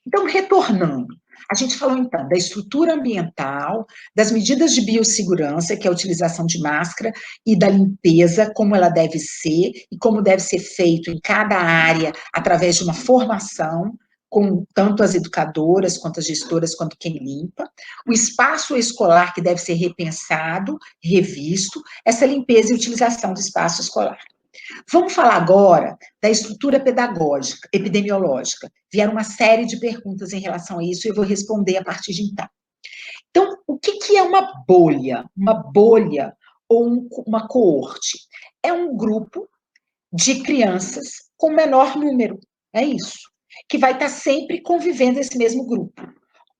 Então, retornando, a gente falou, então, da estrutura ambiental, das medidas de biossegurança, que é a utilização de máscara, e da limpeza, como ela deve ser, e como deve ser feito em cada área, através de uma formação, com tanto as educadoras, quanto as gestoras, quanto quem limpa, o espaço escolar que deve ser repensado, revisto, essa limpeza e utilização do espaço escolar. Vamos falar agora da estrutura pedagógica, epidemiológica. Vieram uma série de perguntas em relação a isso e eu vou responder a partir de então. Então, o que é uma bolha? Uma bolha ou uma coorte? É um grupo de crianças com menor número, é isso, que vai estar sempre convivendo esse mesmo grupo.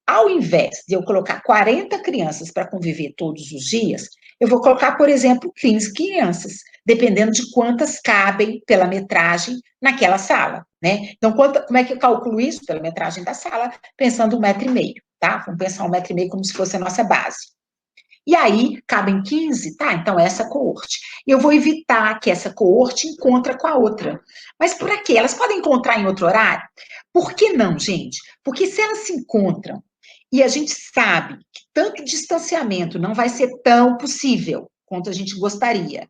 Ao invés de eu colocar 40 crianças para conviver todos os dias, eu vou colocar, por exemplo, 15 crianças, dependendo de quantas cabem pela metragem naquela sala, né? Então, como é que eu calculo isso? Pela metragem da sala, pensando 1,5 metro, tá? Vamos pensar 1,5 metro como se fosse a nossa base. E aí, cabem 15, tá? Então, essa coorte. Eu vou evitar que essa coorte encontre com a outra. Mas por quê? Elas podem encontrar em outro horário? Por que não, gente? Porque se elas se encontram e a gente sabe que tanto distanciamento não vai ser tão possível quanto a gente gostaria.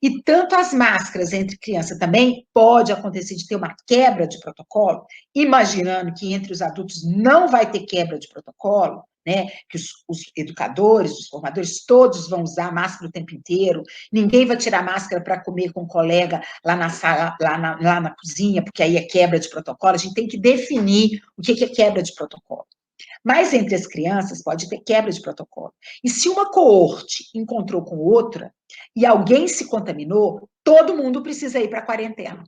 E tanto as máscaras entre crianças também pode acontecer de ter uma quebra de protocolo, imaginando que entre os adultos não vai ter quebra de protocolo, né? Que os educadores, os formadores, todos vão usar máscara o tempo inteiro, ninguém vai tirar máscara para comer com um colega lá na sala, lá na cozinha, porque aí é quebra de protocolo. A gente tem que definir o que é quebra de protocolo. Mas entre as crianças pode ter quebra de protocolo. E se uma coorte encontrou com outra e alguém se contaminou, todo mundo precisa ir para a quarentena.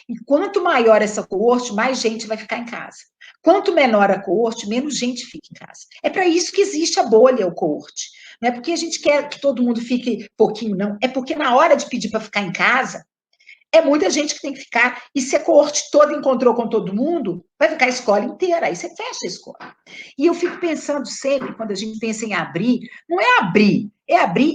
E quanto maior essa coorte, mais gente vai ficar em casa. Quanto menor a coorte, menos gente fica em casa. É para isso que existe a bolha, o coorte. Não é porque a gente quer que todo mundo fique pouquinho, não. É porque na hora de pedir para ficar em casa, é muita gente que tem que ficar, e se a coorte toda encontrou com todo mundo, vai ficar a escola inteira, aí você fecha a escola. E eu fico pensando sempre, quando a gente pensa em abrir, não é abrir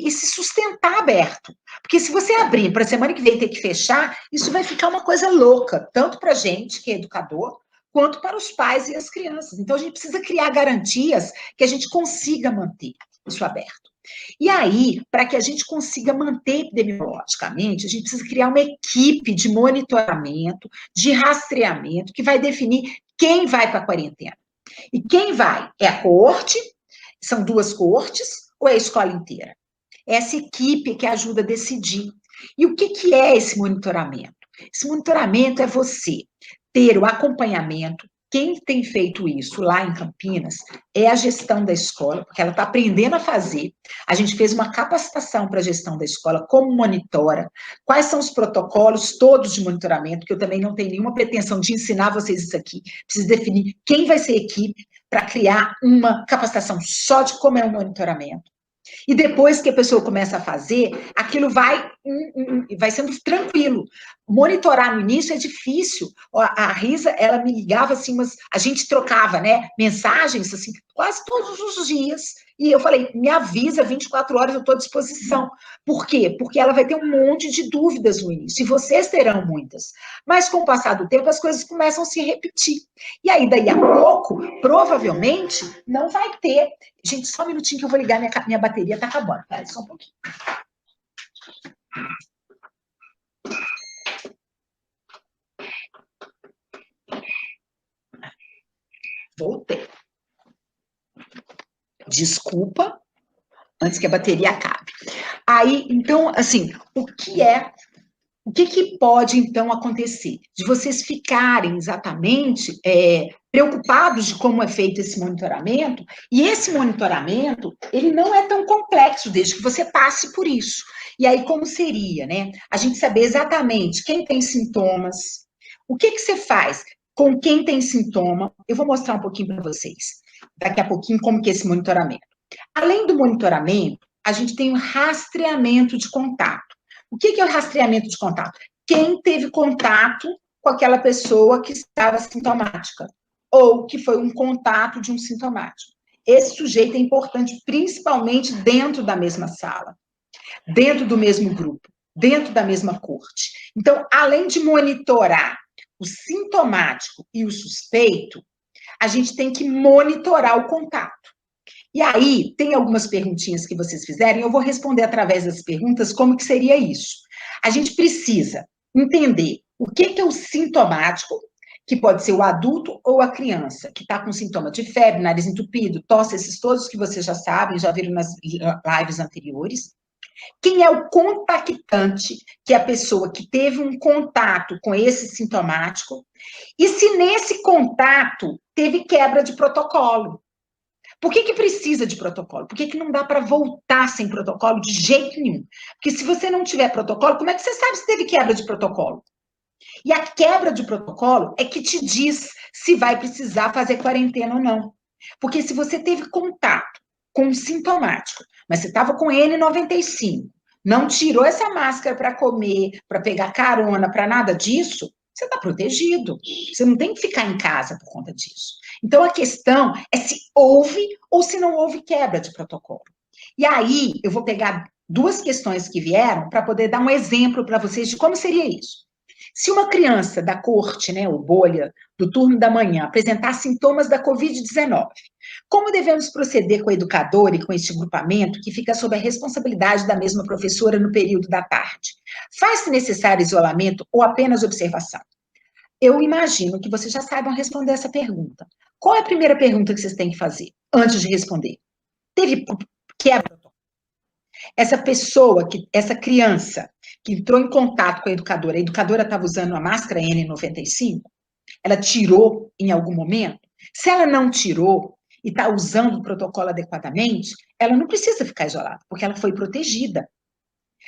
e se sustentar aberto. Porque se você abrir para a semana que vem ter que fechar, isso vai ficar uma coisa louca, tanto para a gente, que é educador, quanto para os pais e as crianças. Então, a gente precisa criar garantias que a gente consiga manter isso aberto. E aí, para que a gente consiga manter epidemiologicamente, a gente precisa criar uma equipe de monitoramento, de rastreamento, que vai definir quem vai para a quarentena. E quem vai? É a coorte? São 2 coortes? Ou é a escola inteira? Essa equipe que ajuda a decidir. E o que é esse monitoramento? Esse monitoramento é você ter o acompanhamento. Quem tem feito isso lá em Campinas é a gestão da escola, porque ela está aprendendo a fazer. A gente fez uma capacitação para a gestão da escola, como monitora, quais são os protocolos todos de monitoramento, que eu também não tenho nenhuma pretensão de ensinar vocês isso aqui. Preciso definir quem vai ser a equipe para criar uma capacitação só de como é o monitoramento. E depois que a pessoa começa a fazer, aquilo vai sendo tranquilo. Monitorar no início é difícil. A Risa, ela me ligava assim, mas a gente trocava, né, mensagens assim, quase todos os dias. E eu falei, me avisa, 24 horas eu estou à disposição. Por quê? Porque ela vai ter um monte de dúvidas no início, e vocês terão muitas. Mas com o passar do tempo, as coisas começam a se repetir. E aí, daí a pouco, provavelmente, não vai ter. Gente, só um minutinho que eu vou ligar, minha bateria está acabando. Pera, só um pouquinho. Voltei. Desculpa, antes que a bateria acabe. Aí, então, assim, o que pode, então, acontecer? De vocês ficarem exatamente preocupados de como é feito esse monitoramento, e esse monitoramento, ele não é tão complexo, desde que você passe por isso. E aí, como seria, né? A gente saber exatamente quem tem sintomas, o que você faz com quem tem sintoma. Eu vou mostrar um pouquinho para vocês, daqui a pouquinho, como que é esse monitoramento. Além do monitoramento, a gente tem um rastreamento de contato. O que é o rastreamento de contato? Quem teve contato com aquela pessoa que estava sintomática, ou que foi um contato de um sintomático. Esse sujeito é importante, principalmente dentro da mesma sala, dentro do mesmo grupo, dentro da mesma corte. Então, além de monitorar o sintomático e o suspeito, a gente tem que monitorar o contato. E aí, tem algumas perguntinhas que vocês fizerem, eu vou responder através das perguntas como que seria isso. A gente precisa entender o que é o sintomático, que pode ser o adulto ou a criança, que está com sintoma de febre, nariz entupido, tosse, esses todos que vocês já sabem, já viram nas lives anteriores. Quem é o contactante, que é a pessoa que teve um contato com esse sintomático, e se nesse contato teve quebra de protocolo. Por que precisa de protocolo? Por que não dá para voltar sem protocolo de jeito nenhum? Porque se você não tiver protocolo, como é que você sabe se teve quebra de protocolo? E a quebra de protocolo é que te diz se vai precisar fazer quarentena ou não. Porque se você teve contato com um sintomático, mas você estava com N95, não tirou essa máscara para comer, para pegar carona, para nada disso, você está protegido. Você não tem que ficar em casa por conta disso. Então, a questão é se houve ou se não houve quebra de protocolo. E aí, eu vou pegar 2 questões que vieram para poder dar um exemplo para vocês de como seria isso. Se uma criança da corte, né, ou bolha, do turno da manhã, apresentar sintomas da Covid-19, como devemos proceder com a educadora e com este grupamento que fica sob a responsabilidade da mesma professora no período da tarde? Faz-se necessário isolamento ou apenas observação? Eu imagino que vocês já saibam responder essa pergunta. Qual é a primeira pergunta que vocês têm que fazer antes de responder? Teve quebra? Essa pessoa, essa criança que entrou em contato com a educadora estava usando a máscara N95, ela tirou em algum momento? Se ela não tirou e está usando o protocolo adequadamente, ela não precisa ficar isolada, porque ela foi protegida.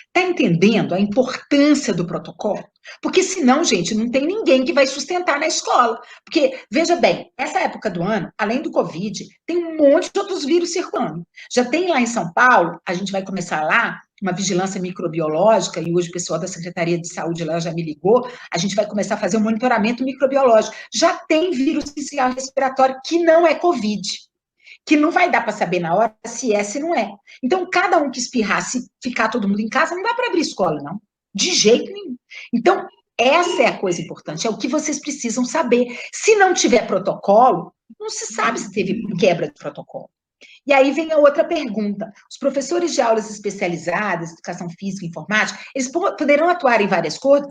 Está entendendo a importância do protocolo? Porque senão, gente, não tem ninguém que vai sustentar na escola. Porque, veja bem, essa época do ano, além do Covid, tem um monte de outros vírus circulando. Já tem lá em São Paulo, a gente vai começar lá, uma vigilância microbiológica, e hoje o pessoal da Secretaria de Saúde lá já me ligou, a gente vai começar a fazer um monitoramento microbiológico. Já tem vírus respiratório que não é Covid, que não vai dar para saber na hora se é, se não é. Então, cada um que espirrar, se ficar todo mundo em casa, não dá para abrir escola, não. De jeito nenhum. Então, essa é a coisa importante, é o que vocês precisam saber. Se não tiver protocolo, não se sabe se teve quebra de protocolo. E aí vem a outra pergunta. Os professores de aulas especializadas, educação física e informática, eles poderão atuar em várias coisas?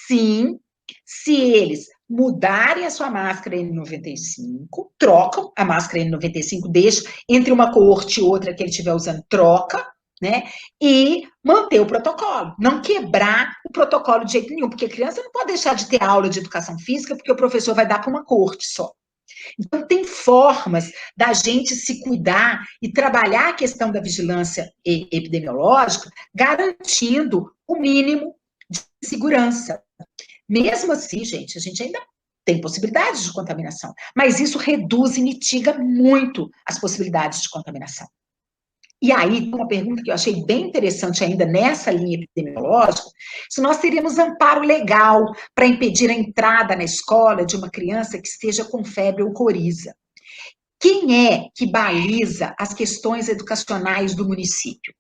Sim, se eles mudarem a sua máscara N95, trocam a máscara N95, deixa entre uma coorte e outra que ele estiver usando, troca, né? E manter o protocolo, não quebrar o protocolo de jeito nenhum, porque a criança não pode deixar de ter aula de educação física porque o professor vai dar para uma coorte só. Então, tem formas da gente se cuidar e trabalhar a questão da vigilância epidemiológica, garantindo o mínimo de segurança. Mesmo assim, gente, a gente ainda tem possibilidades de contaminação, mas isso reduz e mitiga muito as possibilidades de contaminação. E aí, uma pergunta que eu achei bem interessante ainda nessa linha epidemiológica, se nós teríamos amparo legal para impedir a entrada na escola de uma criança que esteja com febre ou coriza. Quem é que baliza as questões educacionais do município?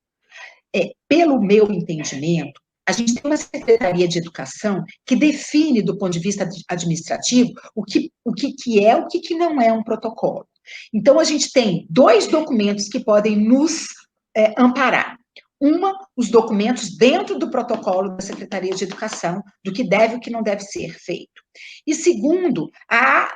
Pelo meu entendimento, a gente tem uma Secretaria de Educação que define, do ponto de vista administrativo, o que é, o que não é um protocolo. Então, a gente tem 2 documentos que podem nos amparar. Os documentos dentro do protocolo da Secretaria de Educação, do que deve e o que não deve ser feito. E segundo, a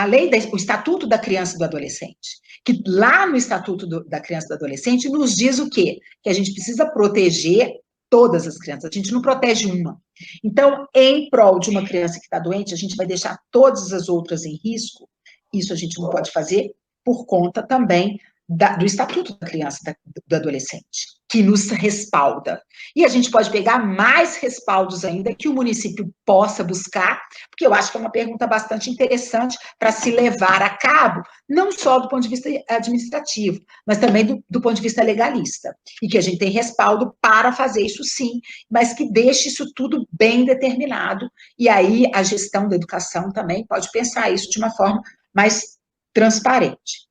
lei, o Estatuto da Criança e do Adolescente, que lá no Estatuto da Criança e do Adolescente nos diz o quê? Que a gente precisa proteger todas as crianças, a gente não protege uma. Então, em prol de uma criança que está doente, a gente vai deixar todas as outras em risco, isso a gente não pode fazer por conta também do Estatuto da Criança e do Adolescente, que nos respalda. E a gente pode pegar mais respaldos ainda que o município possa buscar, porque eu acho que é uma pergunta bastante interessante para se levar a cabo, não só do ponto de vista administrativo, mas também do ponto de vista legalista. E que a gente tem respaldo para fazer isso sim, mas que deixe isso tudo bem determinado. E aí a gestão da educação também pode pensar isso de uma forma mais transparente.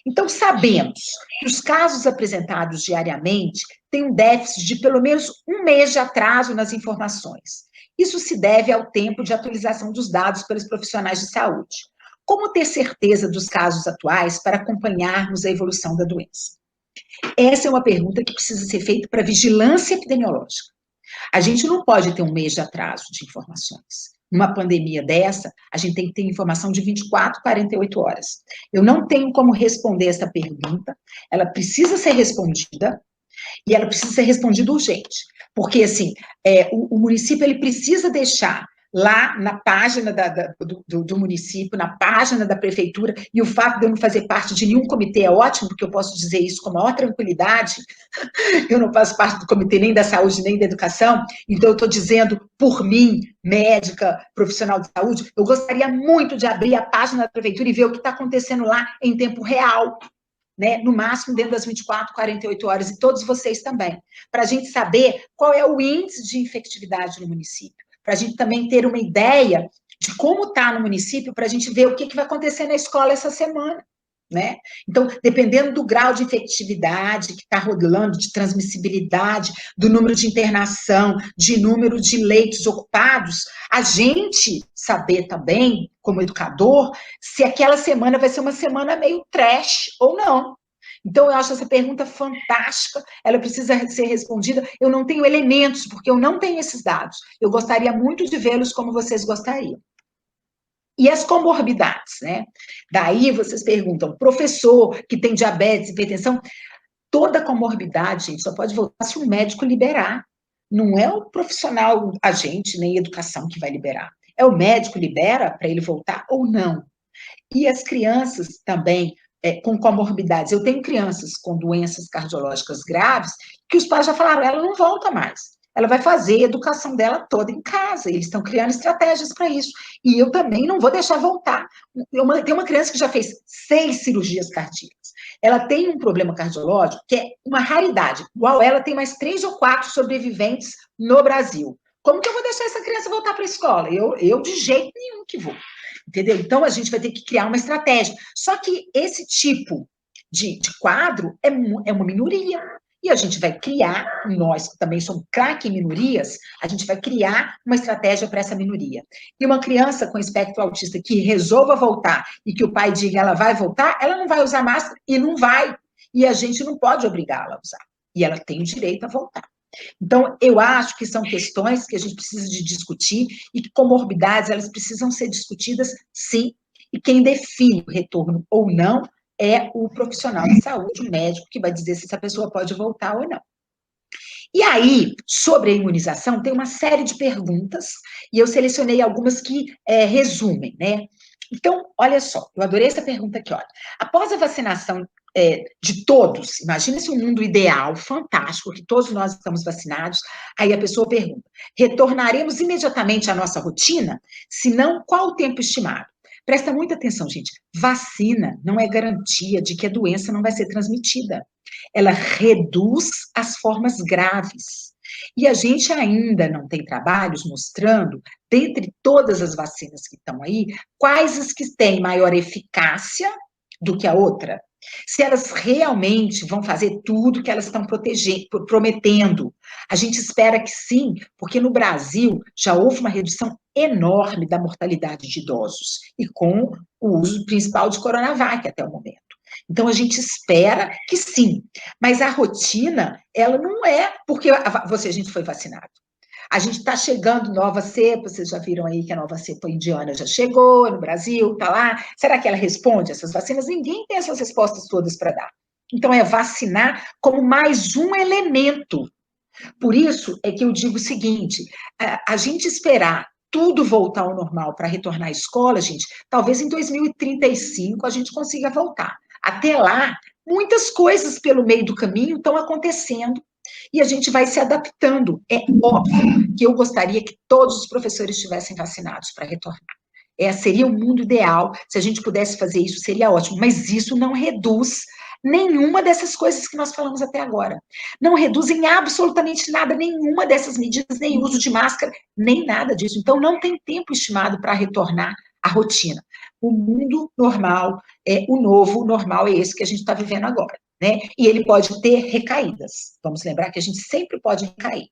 Então, sabemos que os casos apresentados diariamente têm um déficit de pelo menos 1 mês de atraso nas informações. Isso se deve ao tempo de atualização dos dados pelos profissionais de saúde. Como ter certeza dos casos atuais para acompanharmos a evolução da doença? Essa é uma pergunta que precisa ser feita para vigilância epidemiológica. A gente não pode ter 1 mês de atraso de informações. Numa pandemia dessa, a gente tem que ter informação de 24, 48 horas. Eu não tenho como responder essa pergunta, ela precisa ser respondida, e ela precisa ser respondida urgente. Porque, assim, o município, ele precisa deixar lá na página do município, na página da prefeitura, e o fato de eu não fazer parte de nenhum comitê é ótimo, porque eu posso dizer isso com a maior tranquilidade, eu não faço parte do comitê nem da saúde, nem da educação, então eu estou dizendo por mim, médica, profissional de saúde, eu gostaria muito de abrir a página da prefeitura e ver o que está acontecendo lá em tempo real, né, no máximo dentro das 24, 48 horas, e todos vocês também, para a gente saber qual é o índice de infectividade no município, para a gente também ter uma ideia de como está no município, para a gente ver o que vai acontecer na escola essa semana. né? Então, dependendo do grau de efetividade que está rolando, de transmissibilidade, do número de internação, de número de leitos ocupados, a gente saber também, como educador, se aquela semana vai ser uma semana meio trash ou não. Então, eu acho essa pergunta fantástica, ela precisa ser respondida. Eu não tenho elementos, porque eu não tenho esses dados. Eu gostaria muito de vê-los como vocês gostariam. E as comorbidades, né? Daí vocês perguntam, professor que tem diabetes, hipertensão, toda comorbidade, gente, só pode voltar se o médico liberar. Não é o profissional, agente, nem educação que vai liberar. É o médico libera para ele voltar ou não. E as crianças também com comorbidades. Eu tenho crianças com doenças cardiológicas graves que os pais já falaram, ela não volta mais. Ela vai fazer a educação dela toda em casa. Eles estão criando estratégias para isso. E eu também não vou deixar voltar. Tem uma criança que já fez 6 cirurgias cardíacas. Ela tem um problema cardiológico que é uma raridade. Igual ela, tem mais 3 ou 4 sobreviventes no Brasil. Como que eu vou deixar essa criança voltar para a escola? Eu de jeito nenhum que vou. Entendeu? Então, a gente vai ter que criar uma estratégia. Só que esse tipo de quadro é uma minoria. E a gente vai criar, nós que também somos craque em minorias, a gente vai criar uma estratégia para essa minoria. E uma criança com espectro autista que resolva voltar e que o pai diga ela vai voltar, ela não vai usar máscara e não vai. E a gente não pode obrigá-la a usar. E ela tem o direito a voltar. Então, eu acho que são questões que a gente precisa de discutir e que comorbidades, elas precisam ser discutidas, sim, e quem define o retorno ou não é o profissional de saúde, o médico, que vai dizer se essa pessoa pode voltar ou não. E aí, sobre a imunização, tem uma série de perguntas, e eu selecionei algumas que resumem, né? Então, olha só, eu adorei essa pergunta aqui, olha. Após a vacinação de todos, imagina-se um mundo ideal, fantástico, que todos nós estamos vacinados, aí a pessoa pergunta, retornaremos imediatamente à nossa rotina? Se não, qual o tempo estimado? Presta muita atenção, gente, vacina não é garantia de que a doença não vai ser transmitida. Ela reduz as formas graves. E a gente ainda não tem trabalhos mostrando, dentre todas as vacinas que estão aí, quais as que têm maior eficácia do que a outra. Se elas realmente vão fazer tudo que elas estão prometendo. A gente espera que sim, porque no Brasil já houve uma redução enorme da mortalidade de idosos, e com o uso principal de Coronavac até o momento. Então, a gente espera que sim, mas a rotina, ela não é porque a gente foi vacinado. A gente está chegando nova cepa, vocês já viram aí que a nova cepa indiana já chegou no Brasil, está lá. Será que ela responde essas vacinas? Ninguém tem essas respostas todas para dar. Então, é vacinar como mais um elemento. Por isso é que eu digo o seguinte, a gente esperar tudo voltar ao normal para retornar à escola, gente, talvez em 2035 a gente consiga voltar. Até lá, muitas coisas pelo meio do caminho estão acontecendo e a gente vai se adaptando. É óbvio que eu gostaria que todos os professores estivessem vacinados para retornar. Seria o mundo ideal, se a gente pudesse fazer isso, seria ótimo, mas isso não reduz nenhuma dessas coisas que nós falamos até agora. Não reduzem absolutamente nada, nenhuma dessas medidas, nem uso de máscara, nem nada disso. Então, não tem tempo estimado para retornar à rotina. O mundo normal, o novo normal é esse que a gente está vivendo agora, né? E ele pode ter recaídas. Vamos lembrar que a gente sempre pode recair.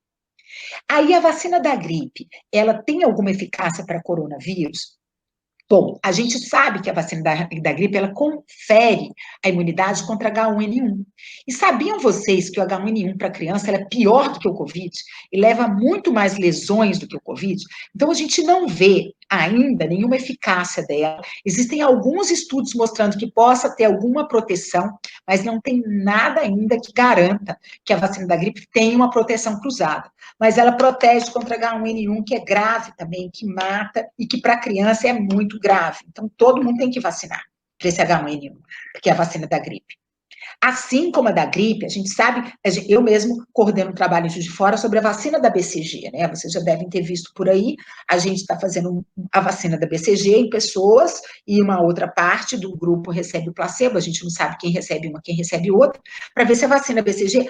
Aí, a vacina da gripe, ela tem alguma eficácia para coronavírus? Bom, a gente sabe que a vacina da gripe, ela confere a imunidade contra H1N1. E sabiam vocês que o H1N1 para criança é pior do que o Covid? E leva muito mais lesões do que o Covid? Então, a gente não vê ainda nenhuma eficácia dela. Existem alguns estudos mostrando que possa ter alguma proteção, mas não tem nada ainda que garanta que a vacina da gripe tenha uma proteção cruzada. Mas ela protege contra H1N1, que é grave também, que mata, e que para criança é muito grave. Então, todo mundo tem que vacinar para esse H1N1, porque é a vacina da gripe. Assim como a da gripe, a gente sabe, eu mesmo coordeno um trabalho em Juiz de Fora sobre a vacina da BCG, né? Vocês já devem ter visto por aí, a gente está fazendo a vacina da BCG em pessoas, e uma outra parte do grupo recebe o placebo, a gente não sabe quem recebe uma, quem recebe outra, para ver se a vacina BCG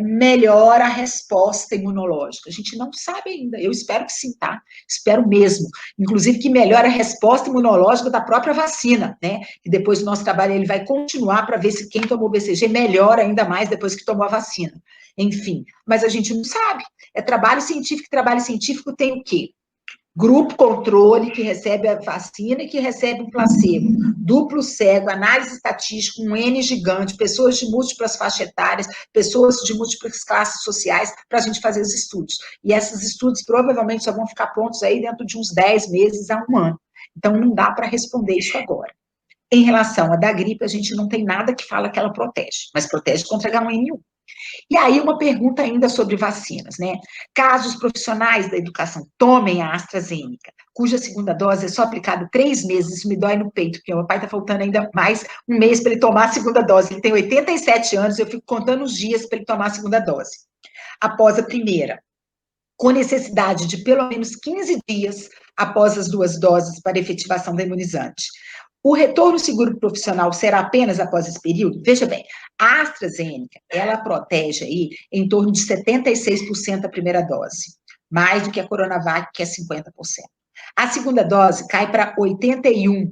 melhora a resposta imunológica. A gente não sabe ainda, eu espero que sim, tá? Espero mesmo. Inclusive que melhore a resposta imunológica da própria vacina, né? E depois do nosso trabalho ele vai continuar para ver se quem tomou BCG melhora ainda mais depois que tomou a vacina. Enfim, mas a gente não sabe. É trabalho científico tem o quê? Grupo controle, que recebe a vacina e que recebe o placebo. Duplo cego, análise estatística, um N gigante, pessoas de múltiplas faixas etárias, pessoas de múltiplas classes sociais, para a gente fazer os estudos. E esses estudos provavelmente só vão ficar prontos aí dentro de uns 10 meses a um ano. Então, não dá para responder isso agora. Em relação à da gripe, a gente não tem nada que fala que ela protege, mas protege contra H1N1. E aí, uma pergunta ainda sobre vacinas, né? Caso os profissionais da educação tomem a AstraZeneca, cuja segunda dose é só aplicada 3 meses, isso me dói no peito, porque o meu pai está faltando ainda mais um mês para ele tomar a segunda dose. Ele tem 87 anos, eu fico contando os dias para ele tomar a segunda dose. Após a primeira, com necessidade de pelo menos 15 dias após as 2 doses para efetivação da imunizante. O retorno seguro profissional será apenas após esse período? Veja bem, a AstraZeneca, ela protege aí em torno de 76% a primeira dose, mais do que a Coronavac, que é 50%. A segunda dose cai para 81%,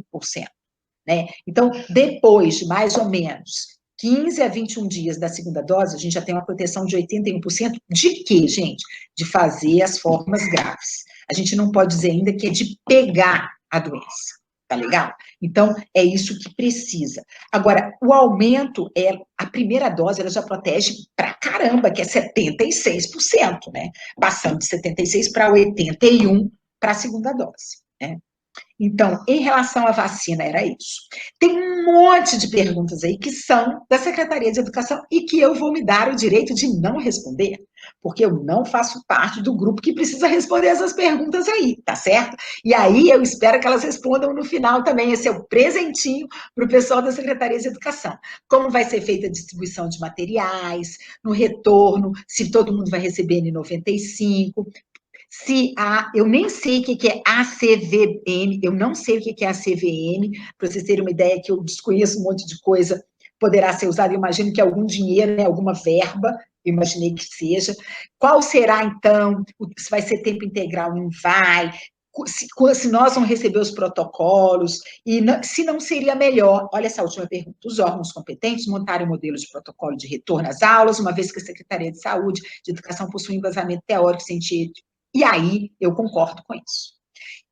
né? Então, depois de mais ou menos 15 a 21 dias da segunda dose, a gente já tem uma proteção de 81%. De quê, gente? De fazer as formas graves. A gente não pode dizer ainda que é de pegar a doença. Tá legal? Então, é isso que precisa. Agora, o aumento a primeira dose, ela já protege pra caramba, que é 76%, né? Passando de 76 para 81 para a segunda dose, né? Então, em relação à vacina, era isso. Tem um monte de perguntas aí que são da Secretaria de Educação e que eu vou me dar o direito de não responder, porque eu não faço parte do grupo que precisa responder essas perguntas aí, tá certo? E aí eu espero que elas respondam no final também. Esse é o presentinho para o pessoal da Secretaria de Educação. Como vai ser feita a distribuição de materiais, no retorno, se todo mundo vai receber N95, eu nem sei o que é ACVM, eu não sei o que é ACVM, para vocês terem uma ideia que eu desconheço um monte de coisa, poderá ser usado, eu imagino que algum dinheiro, né, alguma verba, eu imaginei que seja. Qual será, então, se vai ser tempo integral, não vai, se nós vamos receber os protocolos, e se não seria melhor, olha essa última pergunta, os órgãos competentes montarem um modelo de protocolo de retorno às aulas, uma vez que a Secretaria de Saúde, de Educação possui embasamento teórico, científico. E aí, eu concordo com isso.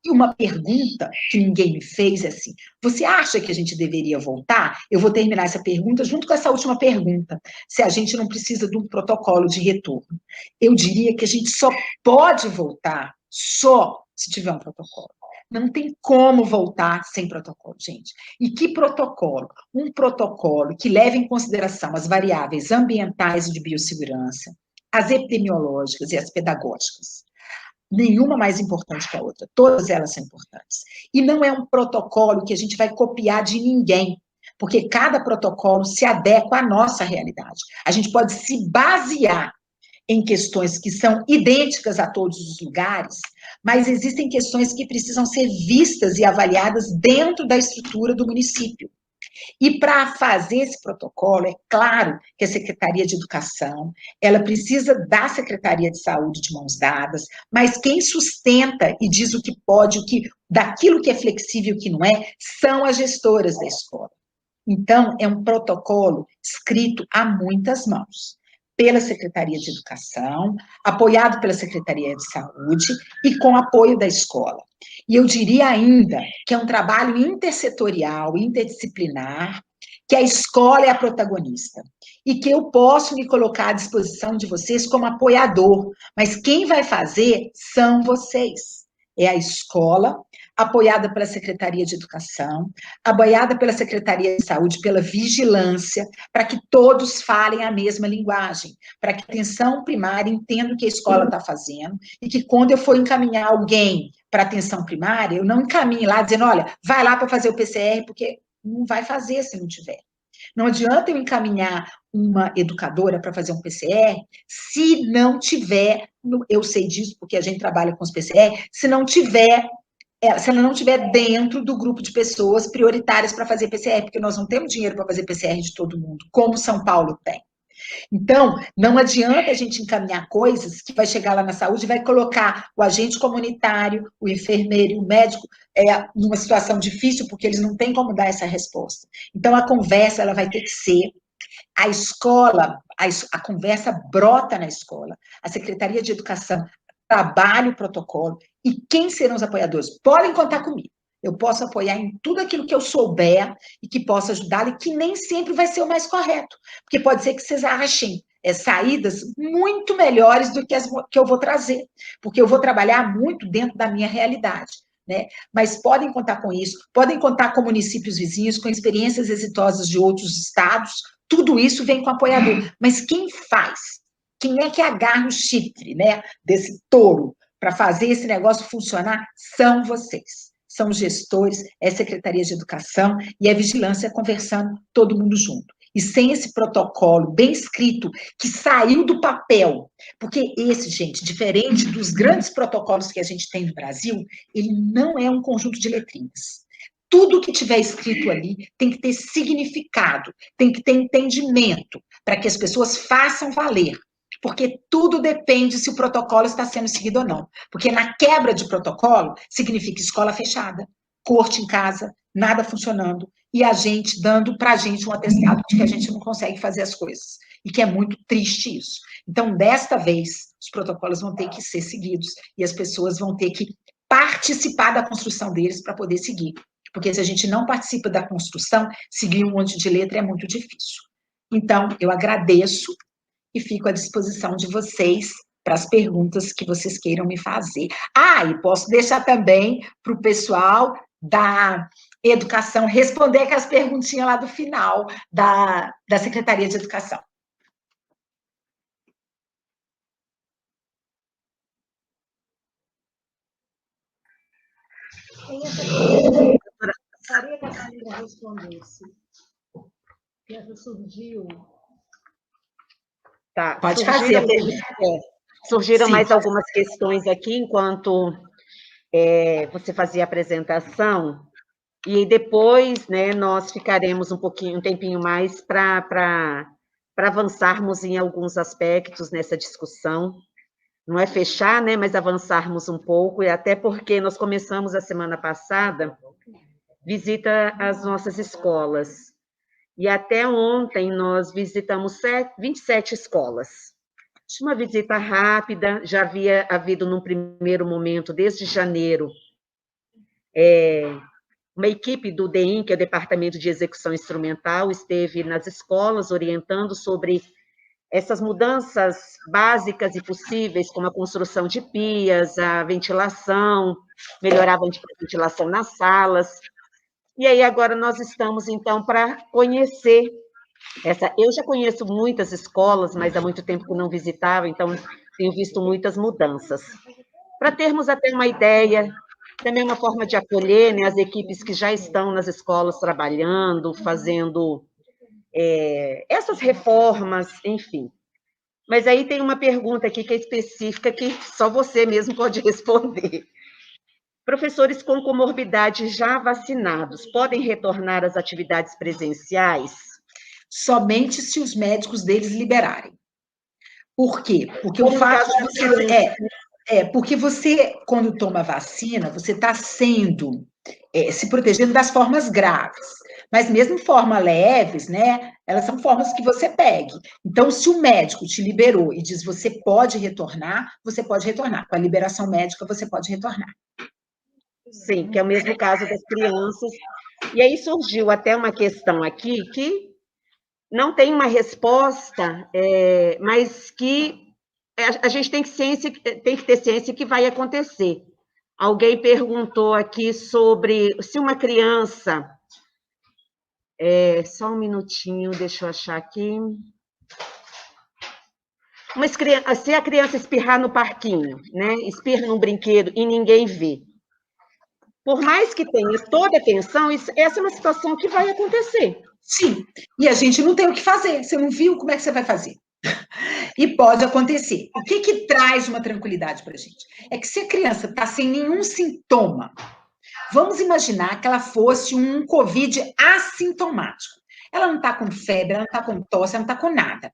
E uma pergunta que ninguém me fez é assim, você acha que a gente deveria voltar? Eu vou terminar essa pergunta junto com essa última pergunta, se a gente não precisa de um protocolo de retorno. Eu diria que a gente só pode voltar só se tiver um protocolo. Não tem como voltar sem protocolo, gente. E que protocolo? Um protocolo que leve em consideração as variáveis ambientais e de biossegurança, as epidemiológicas e as pedagógicas. Nenhuma mais importante que a outra, todas elas são importantes. E não é um protocolo que a gente vai copiar de ninguém, porque cada protocolo se adequa à nossa realidade. A gente pode se basear em questões que são idênticas a todos os lugares, mas existem questões que precisam ser vistas e avaliadas dentro da estrutura do município. E para fazer esse protocolo, é claro que a Secretaria de Educação, ela precisa da Secretaria de Saúde de mãos dadas, mas quem sustenta e diz o que pode, daquilo que é flexível e o que não é, são as gestoras da escola. Então, é um protocolo escrito a muitas mãos, pela Secretaria de Educação, apoiado pela Secretaria de Saúde e com apoio da escola. E eu diria ainda que é um trabalho intersetorial, interdisciplinar, que a escola é a protagonista e que eu posso me colocar à disposição de vocês como apoiador, mas quem vai fazer são vocês. É a escola, apoiada pela Secretaria de Educação, apoiada pela Secretaria de Saúde, pela vigilância, para que todos falem a mesma linguagem, para que a atenção primária entenda o que a escola está fazendo, e que quando eu for encaminhar alguém para a atenção primária, eu não encaminhe lá dizendo, olha, vai lá para fazer o PCR, porque não vai fazer se não tiver. Não adianta eu encaminhar uma educadora para fazer um PCR se não tiver, eu sei disso porque a gente trabalha com os PCR, se ela não estiver dentro do grupo de pessoas prioritárias para fazer PCR, porque nós não temos dinheiro para fazer PCR de todo mundo, como São Paulo tem. Então, não adianta a gente encaminhar coisas que vai chegar lá na saúde e vai colocar o agente comunitário, o enfermeiro e o médico numa situação difícil, porque eles não têm como dar essa resposta. Então, a conversa ela vai ter que ser a escola, a conversa brota na escola, a Secretaria de Educação trabalha o protocolo, e quem serão os apoiadores? Podem contar comigo. Eu posso apoiar em tudo aquilo que eu souber e que possa ajudá-lo, e que nem sempre vai ser o mais correto, porque pode ser que vocês achem saídas muito melhores do que as que eu vou trazer, porque eu vou trabalhar muito dentro da minha realidade. Né? Mas podem contar com isso, podem contar com municípios vizinhos, com experiências exitosas de outros estados, tudo isso vem com apoiador. Mas quem faz? Quem é que agarra o chifre, né, desse touro para fazer esse negócio funcionar? São vocês. São os gestores, é a Secretaria de Educação e a Vigilância conversando todo mundo junto. E sem esse protocolo bem escrito, que saiu do papel, porque esse, gente, diferente dos grandes protocolos que a gente tem no Brasil, ele não é um conjunto de letrinhas. Tudo que tiver escrito ali tem que ter significado, tem que ter entendimento, para que as pessoas façam valer. Porque tudo depende se o protocolo está sendo seguido ou não. Porque na quebra de protocolo, significa escola fechada, corte em casa, nada funcionando, e a gente dando para a gente um atestado de que a gente não consegue fazer as coisas. E que é muito triste isso. Então, desta vez, os protocolos vão ter que ser seguidos, e as pessoas vão ter que participar da construção deles para poder seguir. Porque se a gente não participa da construção, seguir um monte de letra é muito difícil. Então, eu agradeço e fico à disposição de vocês para as perguntas que vocês queiram me fazer. E posso deixar também para o pessoal da educação responder aquelas perguntinhas lá do final da Secretaria de Educação. Gostaria que a Camila respondesse. Essa surgiu. Tá, pode fazer. Surgiram mais algumas questões aqui enquanto você fazia a apresentação, e depois, né, nós ficaremos um tempinho mais para avançarmos em alguns aspectos nessa discussão. Não é fechar, né, mas avançarmos um pouco, e até porque nós começamos a semana passada visita às nossas escolas. E até ontem nós visitamos 27 escolas. Uma visita rápida, já havia havido num primeiro momento, desde janeiro, uma equipe do DEIN, que é o Departamento de Execução Instrumental, esteve nas escolas orientando sobre essas mudanças básicas e possíveis, como a construção de pias, a ventilação, melhorar a ventilação nas salas. E aí agora nós estamos, então, para conhecer eu já conheço muitas escolas, mas há muito tempo que não visitava, então tenho visto muitas mudanças. Para termos até uma ideia, também uma forma de acolher, né, as equipes que já estão nas escolas trabalhando, fazendo essas reformas, enfim. Mas aí tem uma pergunta aqui que é específica, que só você mesmo pode responder. Professores com comorbidade já vacinados podem retornar às atividades presenciais? Somente se os médicos deles liberarem. Por quê? Porque o fato de você... porque você, quando toma vacina, você está se protegendo das formas graves. Mas mesmo formas leves, né, elas são formas que você pegue. Então, se o médico te liberou e diz você pode retornar, você pode retornar. Com a liberação médica, você pode retornar. Sim, que é o mesmo caso das crianças. E aí surgiu até uma questão aqui que não tem uma resposta, mas que a gente tem que ter ciência que vai acontecer. Alguém perguntou aqui sobre se uma criança... só um minutinho, deixa eu achar aqui. Se a criança espirrar no parquinho, né, espirra num brinquedo e ninguém vê, por mais que tenha toda a atenção, essa é uma situação que vai acontecer. Sim, e a gente não tem o que fazer. Você não viu, como é que você vai fazer? E pode acontecer. O que traz uma tranquilidade para a gente? É que se a criança está sem nenhum sintoma, vamos imaginar que ela fosse um COVID assintomático. Ela não está com febre, ela não está com tosse, ela não está com nada.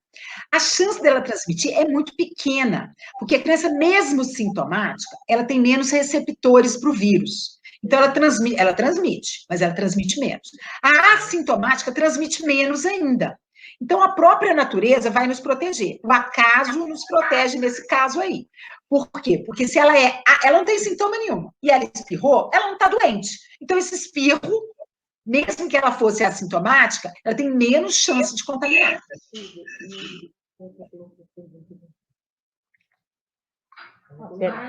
A chance dela transmitir é muito pequena, porque a criança, mesmo sintomática, ela tem menos receptores para o vírus. Então, ela transmite, mas ela transmite menos. A assintomática transmite menos ainda. Então, a própria natureza vai nos proteger. O acaso nos protege nesse caso aí. Por quê? Porque se ela não tem sintoma nenhum e ela espirrou, ela não está doente. Então, esse espirro, mesmo que ela fosse assintomática, ela tem menos chance de contaminar.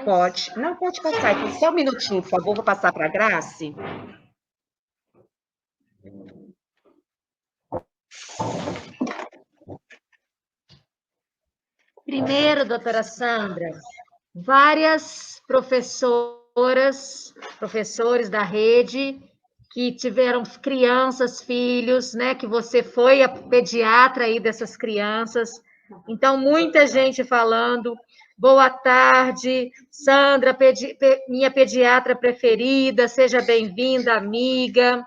Pode. Não, pode passar aqui. Só um minutinho, por favor, vou passar para a Grace. Primeiro, doutora Sandra, várias professoras, professores da rede que tiveram crianças, filhos, né? Que você foi a pediatra aí dessas crianças. Então, muita gente falando. Boa tarde, Sandra, minha pediatra preferida, seja bem-vinda, amiga.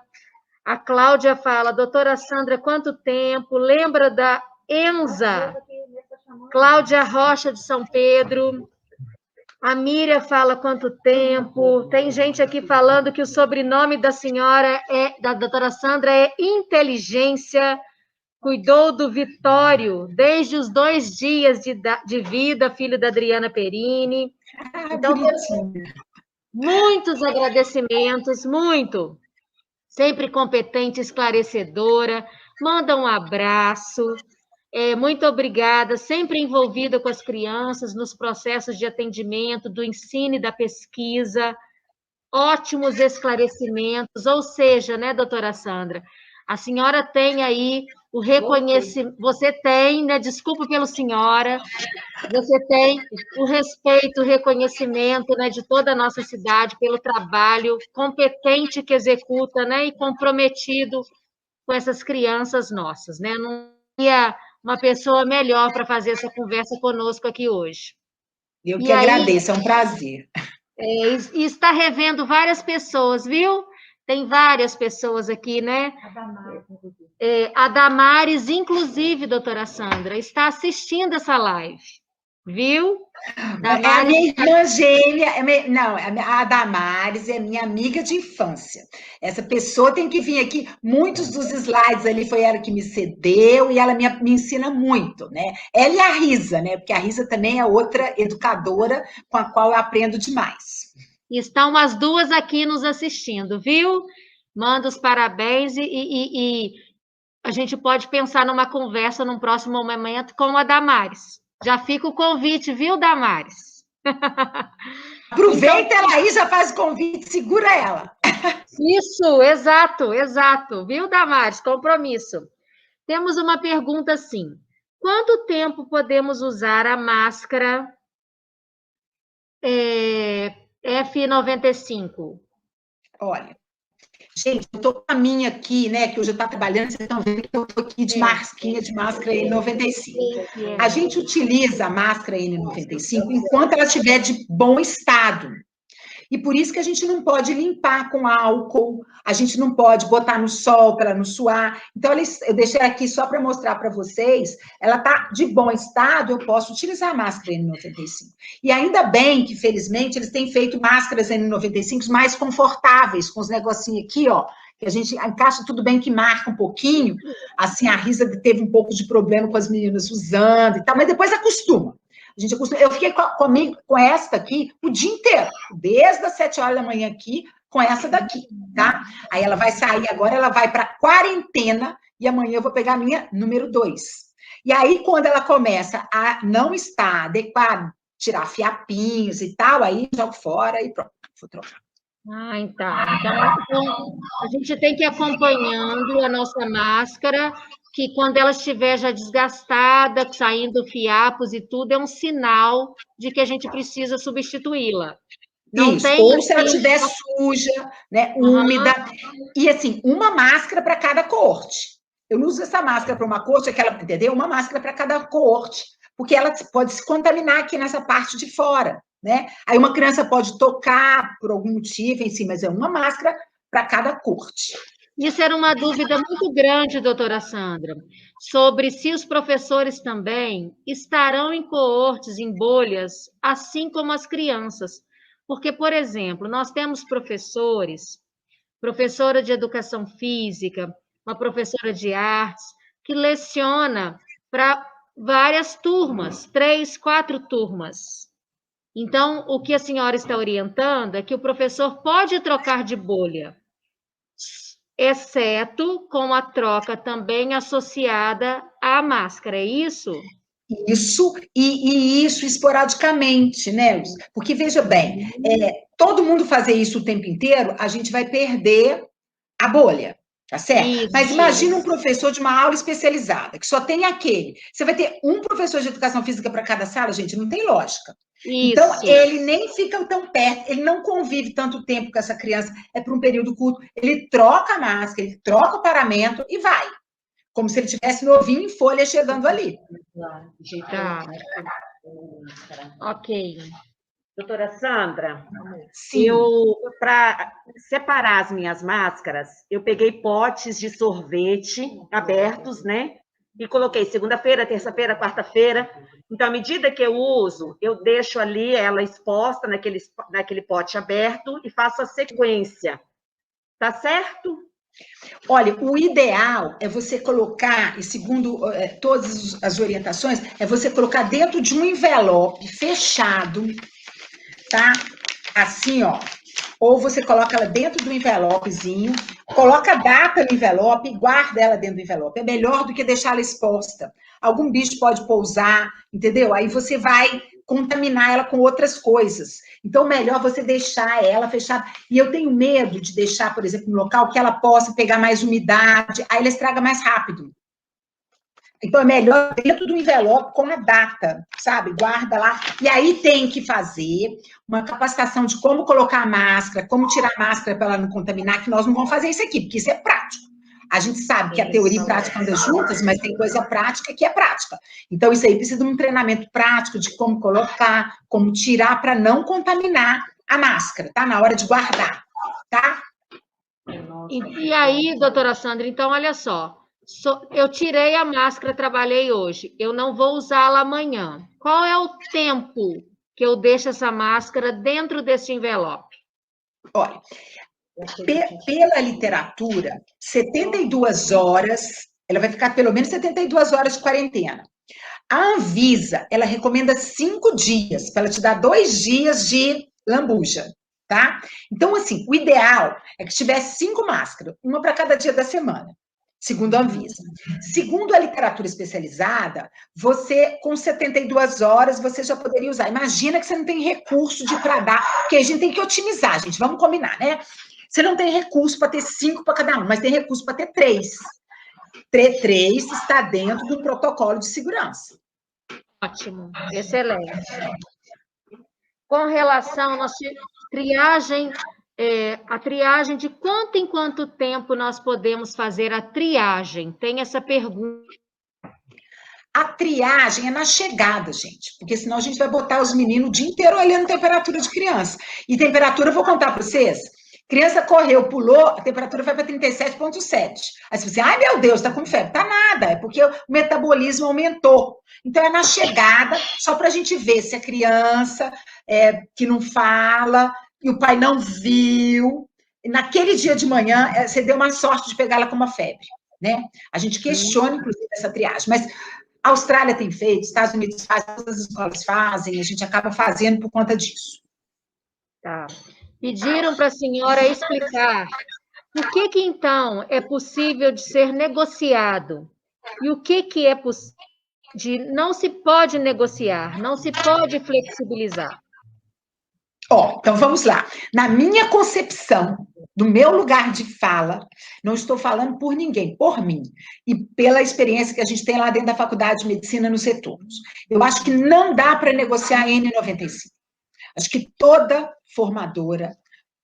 A Cláudia fala, doutora Sandra, quanto tempo? Lembra da Enza? Cláudia Rocha, de São Pedro. A Miriam fala quanto tempo. Tem gente aqui falando que o sobrenome da senhora, da doutora Sandra, é Inteligência. Cuidou do Vitório desde os 2 dias de vida, filho da Adriana Perini. Então, muitos agradecimentos, muito. Sempre competente, esclarecedora. Manda um abraço. Muito obrigada, sempre envolvida com as crianças nos processos de atendimento, do ensino e da pesquisa, ótimos esclarecimentos, ou seja, né, doutora Sandra, a senhora tem aí o reconhecimento, você tem, né, desculpa pelo senhora, você tem o respeito, o reconhecimento, né, de toda a nossa cidade pelo trabalho competente que executa, né, e comprometido com essas crianças nossas, né, não ia uma pessoa melhor para fazer essa conversa conosco aqui hoje. Eu que agradeço, é um prazer. E está revendo várias pessoas, viu? Tem várias pessoas aqui, né? A Damares, inclusive, doutora Sandra, está assistindo essa live, viu? Damares... É a minha irmã gêmea, a Damares é minha amiga de infância. Essa pessoa tem que vir aqui, muitos dos slides ali foi ela que me cedeu e ela me ensina muito, né? Ela e a Risa, né? Porque a Risa também é outra educadora com a qual eu aprendo demais. Estão as duas aqui nos assistindo, viu? Manda os parabéns e a gente pode pensar numa conversa num próximo momento com a Damares. Já fica o convite, viu, Damares? Aproveita então, ela aí, já faz o convite, segura ela. Isso, exato. Viu, Damares? Compromisso. Temos uma pergunta assim. Quanto tempo podemos usar a máscara F95? Olha, gente, eu tô com a minha aqui, né, que eu já estou trabalhando, vocês estão vendo que eu estou aqui de masquinha, de máscara N95. A gente utiliza a máscara N95 enquanto ela estiver de bom estado. E por isso que a gente não pode limpar com álcool, a gente não pode botar no sol para não suar. Então, eu deixei aqui só para mostrar para vocês, ela está de bom estado, eu posso utilizar a máscara N95. E ainda bem que, felizmente, eles têm feito máscaras N95 mais confortáveis, com os negocinhos aqui, ó, que a gente encaixa, tudo bem que marca um pouquinho, assim, a Risa teve um pouco de problema com as meninas usando e tal, mas depois acostuma. Eu fiquei com esta aqui o dia inteiro, desde as 7 horas da manhã aqui, com essa daqui, tá? Aí ela vai sair agora, ela vai para quarentena, e amanhã eu vou pegar a minha número 2. E aí, quando ela começa a não estar adequada, tirar fiapinhos e tal, aí jogo fora e pronto, vou trocar. Então, a gente tem que ir acompanhando a nossa máscara, que quando ela estiver já desgastada, saindo fiapos e tudo, é um sinal de que a gente precisa substituí-la. Isso, ou se ela estiver suja, né, úmida. E assim, uma máscara para cada coorte. Eu não uso essa máscara para uma coorte, entendeu? Uma máscara para cada coorte, porque ela pode se contaminar aqui nessa parte de fora, né? Aí uma criança pode tocar por algum motivo em si, mas é uma máscara para cada coorte. Isso era uma dúvida muito grande, doutora Sandra, sobre se os professores também estarão em coortes, em bolhas, assim como as crianças. Porque, por exemplo, nós temos professores, professora de educação física, uma professora de artes, que leciona para várias turmas, 3, 4 turmas. Então, o que a senhora está orientando é que o professor pode trocar de bolha, exceto com a troca também associada à máscara, é isso? Isso, e isso esporadicamente, né? Porque, veja bem, todo mundo fazer isso o tempo inteiro, a gente vai perder a bolha, tá certo? Mas imagina um professor de uma aula especializada, que só tem aquele. Você vai ter um professor de educação física para cada sala, gente, não tem lógica. Então, Isso. ele nem fica tão perto, ele não convive tanto tempo com essa criança, é por um período curto. Ele troca a máscara, ele troca o paramento e vai. Como se ele tivesse novinho em folha chegando ali. Tá. Ok. Doutora Sandra, Sim. para separar as minhas máscaras, eu peguei potes de sorvete abertos, né? E coloquei segunda-feira, terça-feira, quarta-feira. Então, à medida que eu uso, eu deixo ali ela exposta naquele pote aberto e faço a sequência. Tá certo? Olha, o ideal é você colocar, e segundo todas as orientações, é você colocar dentro de um envelope fechado, tá? Assim, ó. Ou você coloca ela dentro do envelopezinho, coloca a data no envelope e guarda ela dentro do envelope. É melhor do que deixar ela exposta. Algum bicho pode pousar, entendeu? Aí você vai contaminar ela com outras coisas. Então, melhor você deixar ela fechada. E eu tenho medo de deixar, por exemplo, no local que ela possa pegar mais umidade, aí ela estraga mais rápido. Então, é melhor dentro do envelope com a data, sabe? Guarda lá. E aí tem que fazer uma capacitação de como colocar a máscara, como tirar a máscara para ela não contaminar, que nós não vamos fazer isso aqui, porque isso é prático. A gente sabe que a teoria e a prática andam juntas, mas tem coisa prática que é prática. Então, isso aí precisa de um treinamento prático de como colocar, como tirar para não contaminar a máscara, tá? Na hora de guardar, tá? E aí, doutora Sandra, então, olha só. Eu tirei a máscara, trabalhei hoje. Eu não vou usá-la amanhã. Qual é o tempo que eu deixo essa máscara dentro desse envelope? Olha, pela literatura, 72 horas, ela vai ficar pelo menos 72 horas de quarentena. A Anvisa, ela recomenda 5 dias, para ela te dar 2 dias de lambuja, tá? Então, assim, o ideal é que tivesse 5 máscaras, uma para cada dia da semana, segundo a Anvisa. Segundo a literatura especializada, você, com 72 horas, você já poderia usar. Imagina que você não tem recurso de para dar, porque a gente tem que otimizar, gente, vamos combinar, né? Você não tem recurso para ter 5 para cada um, mas tem recurso para ter 3. 3 está dentro do protocolo de segurança. Ótimo, excelente. Com relação à nossa triagem, a triagem de quanto em quanto tempo nós podemos fazer a triagem? Tem essa pergunta. A triagem é na chegada, gente, porque senão a gente vai botar os meninos o dia inteiro olhando temperatura de criança. E temperatura, eu vou contar para vocês, criança correu, pulou, a temperatura vai para 37,7. Aí você ai meu Deus, tá com febre. Tá nada, é porque o metabolismo aumentou. Então é na chegada, só para a gente ver se a criança que não fala, e o pai não viu, naquele dia de manhã, você deu uma sorte de pegar ela com uma febre, né? A gente questiona, inclusive, essa triagem, mas a Austrália tem feito, Estados Unidos faz, todas as escolas fazem, a gente acaba fazendo por conta disso. Tá. Pediram para a senhora explicar o que então é possível de ser negociado e o que é de não se pode negociar, não se pode flexibilizar. Então vamos lá. Na minha concepção, do meu lugar de fala, não estou falando por ninguém, por mim, e pela experiência que a gente tem lá dentro da Faculdade de Medicina nos retornos. Eu acho que não dá para negociar a N95. Acho que toda formadora,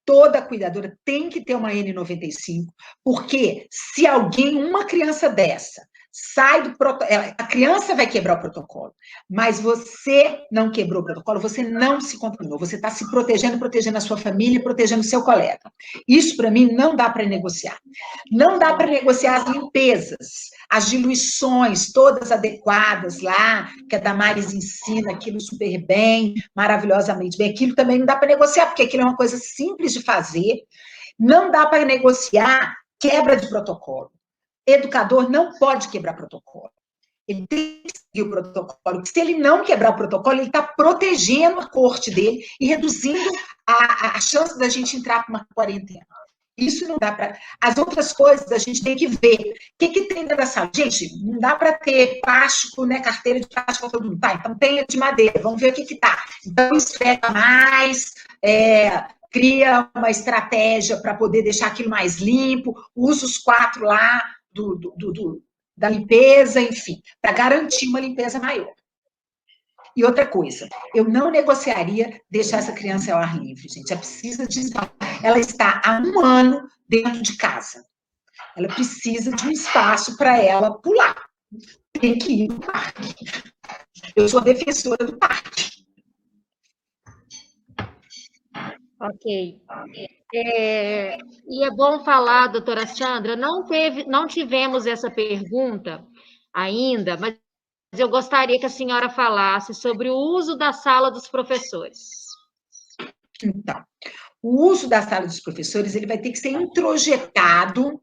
toda cuidadora tem que ter uma N95, porque se alguém, uma criança dessa, sai do protocolo. A criança vai quebrar o protocolo, mas você não quebrou o protocolo, você não se contaminou, você está se protegendo, protegendo a sua família, protegendo o seu colega. Isso, para mim, não dá para negociar. Não dá para negociar as limpezas, as diluições, todas adequadas lá, que a Damares ensina aquilo super bem, maravilhosamente bem. Aquilo também não dá para negociar, porque aquilo é uma coisa simples de fazer. Não dá para negociar quebra de protocolo. Educador não pode quebrar protocolo. Ele tem que seguir o protocolo. Se ele não quebrar o protocolo, ele está protegendo a corte dele e reduzindo a chance da gente entrar para uma quarentena. Isso não dá para... As outras coisas a gente tem que ver. O que tem dentro da sala? Gente, não dá para ter plástico, né? Carteira de plástico para todo mundo. Tá, então tenha de madeira. Vamos ver o que tá. Então, esfrega mais, cria uma estratégia para poder deixar aquilo mais limpo, usa os 4 lá da limpeza, enfim, para garantir uma limpeza maior. E outra coisa, eu não negociaria deixar essa criança ao ar livre, gente. Ela precisa de espaço. Ela está há 1 ano dentro de casa. Ela precisa de um espaço para ela pular. Tem que ir no parque. Eu sou defensora do parque. Ok. E é bom falar, doutora Sandra, não tivemos essa pergunta ainda, mas eu gostaria que a senhora falasse sobre o uso da sala dos professores. Então, o uso da sala dos professores ele vai ter que ser introjetado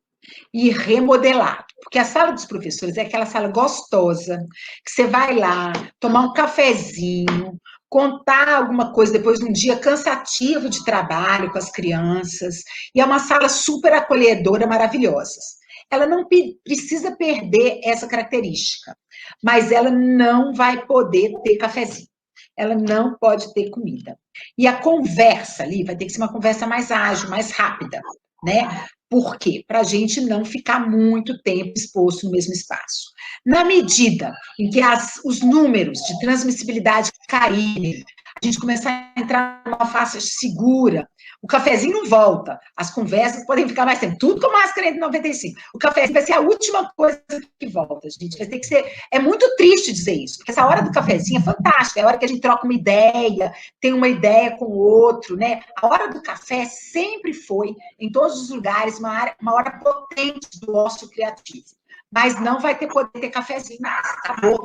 e remodelado, porque a sala dos professores é aquela sala gostosa, que você vai lá, tomar um cafezinho, contar alguma coisa depois de um dia cansativo de trabalho com as crianças, e é uma sala super acolhedora, maravilhosa. Ela não precisa perder essa característica, mas ela não vai poder ter cafezinho, ela não pode ter comida. E a conversa ali vai ter que ser uma conversa mais ágil, mais rápida, né? Por quê? Para a gente não ficar muito tempo exposto no mesmo espaço. Na medida em que os números de transmissibilidade caírem, a gente começar a entrar numa faixa segura, o cafezinho não volta, as conversas podem ficar mais tempo, tudo com máscara N95. O cafezinho vai ser a última coisa que volta, gente. Vai ter que ser. É muito triste dizer isso, porque essa hora do cafezinho é fantástica, é a hora que a gente troca uma ideia, tem uma ideia com o outro, né? A hora do café sempre foi, em todos os lugares, uma hora potente do ócio criativo. Mas não vai poder ter cafezinho, acabou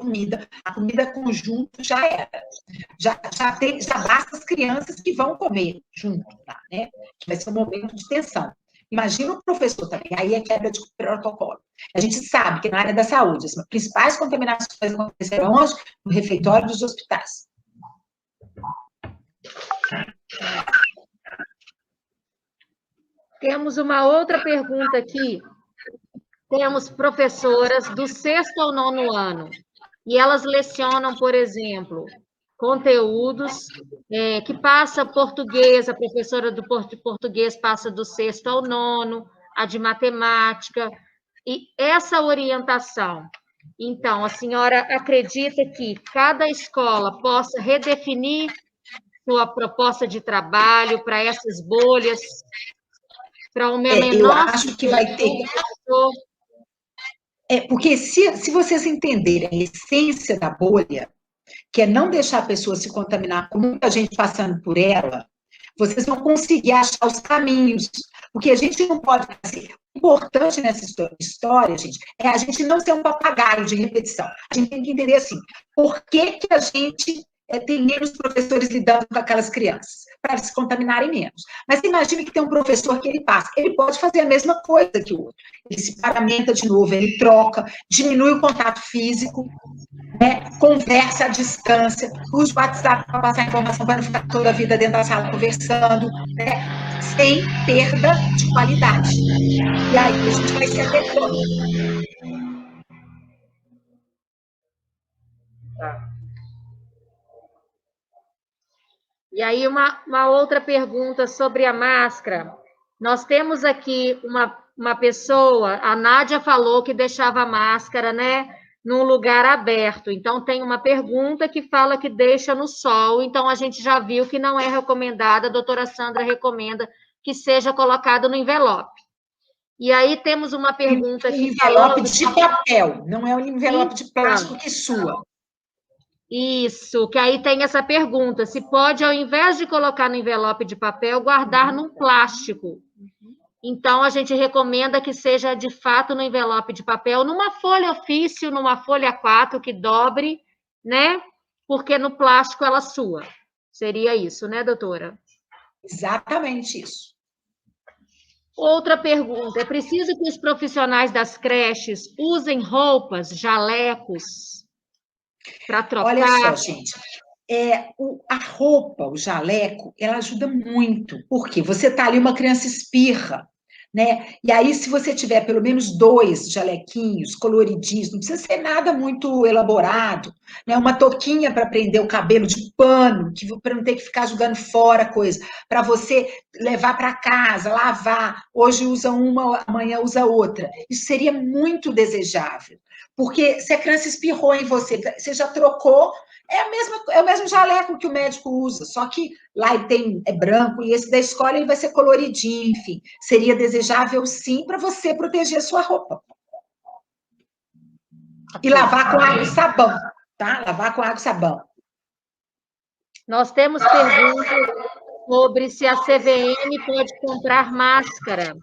a comida conjunto já era. Já basta as crianças que vão comer junto, tá, né? Que vai ser um momento de tensão. Imagina o professor também, aí é quebra de protocolo. A gente sabe que na área da saúde, as principais contaminações aconteceram onde? No refeitório dos hospitais. Temos uma outra pergunta aqui. Temos professoras do 6º ao 9º ano, e elas lecionam, por exemplo, conteúdos que passa português, a professora do português passa do 6º ao 9º, a de matemática, e essa orientação. Então, a senhora acredita que cada escola possa redefinir sua proposta de trabalho para essas bolhas, para uma menor... Eu acho que vai ter... porque se vocês entenderem a essência da bolha, que é não deixar a pessoa se contaminar com muita gente passando por ela, vocês vão conseguir achar os caminhos, porque a gente não pode fazer. O importante nessa história, gente, é a gente não ser um papagaio de repetição. A gente tem que entender assim, por que a gente tem menos professores lidando com aquelas crianças, para se contaminarem menos. Mas imagine que tem um professor que ele passa, ele pode fazer a mesma coisa que o outro. Ele se paramenta de novo, ele troca, diminui o contato físico, né? Conversa à distância, usa o WhatsApp para passar informação, para não ficar toda a vida dentro da sala conversando, né? Sem perda de qualidade. E aí a gente vai se adequando. Tá. E aí, uma outra pergunta sobre a máscara. Nós temos aqui uma pessoa, a Nádia falou que deixava a máscara, né, num lugar aberto. Então, tem uma pergunta que fala que deixa no sol. Então, a gente já viu que não é recomendada. A doutora Sandra recomenda que seja colocado no envelope. E aí temos uma pergunta aqui Envelope falando... de papel, não é um envelope de plástico que sua. Isso, que aí tem essa pergunta, se pode, ao invés de colocar no envelope de papel, guardar num plástico. Então, a gente recomenda que seja, de fato, no envelope de papel, numa folha ofício, numa folha A4, que dobre, né? Porque no plástico ela sua. Seria isso, né, doutora? Exatamente isso. Outra pergunta, é preciso que os profissionais das creches usem roupas, jalecos, para trocar? Olha só, gente, a roupa, o jaleco, ela ajuda muito, porque você tá ali, uma criança espirra, né? E aí, se você tiver pelo menos 2 jalequinhos coloridinhos, não precisa ser nada muito elaborado, né? Uma touquinha para prender o cabelo de pano, para não ter que ficar jogando fora coisa, para você levar para casa, lavar. Hoje usa uma, amanhã usa outra. Isso seria muito desejável, porque se a criança espirrou em você, você já trocou. É o mesmo jaleco que o médico usa, só que lá ele é branco e esse da escola ele vai ser coloridinho, enfim. Seria desejável, sim, para você proteger a sua roupa. E lavar com água e sabão, tá? Lavar com água e sabão. Nós temos perguntas sobre se a CVM pode comprar máscara.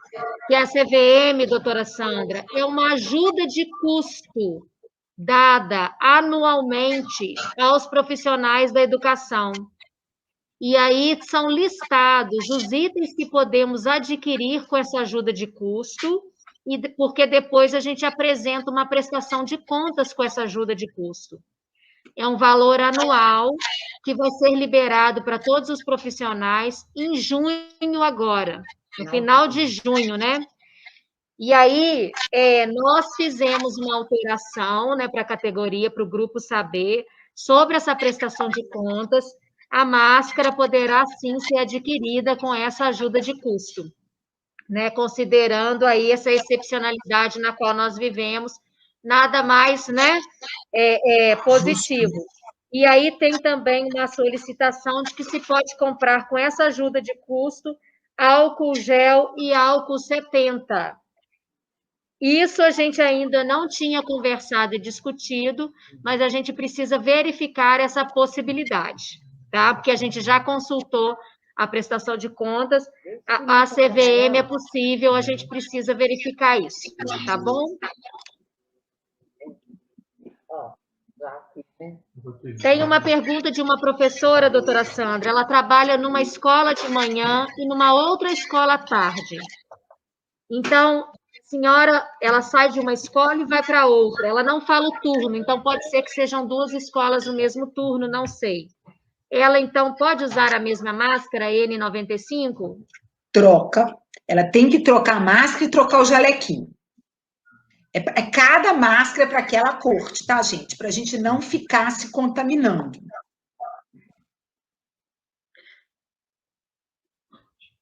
Que a CVM, doutora Sandra, é uma ajuda de custo dada anualmente aos profissionais da educação. E aí são listados os itens que podemos adquirir com essa ajuda de custo, porque depois a gente apresenta uma prestação de contas com essa ajuda de custo. É um valor anual que vai ser liberado para todos os profissionais em junho agora, no final de junho, né? E aí, nós fizemos uma alteração, né, para a categoria, para o grupo saber, sobre essa prestação de contas. A máscara poderá, sim, ser adquirida com essa ajuda de custo, né, considerando aí essa excepcionalidade na qual nós vivemos, nada mais, né, positivo. E aí tem também uma solicitação de que se pode comprar com essa ajuda de custo álcool gel e álcool 70. Isso a gente ainda não tinha conversado e discutido, mas a gente precisa verificar essa possibilidade, tá? Porque a gente já consultou a prestação de contas, a CVM é possível, a gente precisa verificar isso, tá bom? Tem uma pergunta de uma professora, doutora Sandra, ela trabalha numa escola de manhã e numa outra escola à tarde. Então, senhora, ela sai de uma escola e vai para outra. Ela não fala o turno, então pode ser que sejam 2 escolas no mesmo turno, não sei. Ela, então, pode usar a mesma máscara N95? Troca. Ela tem que trocar a máscara e trocar o jalequinho. Cada máscara para aquela corte, tá, gente? Para a gente não ficar se contaminando.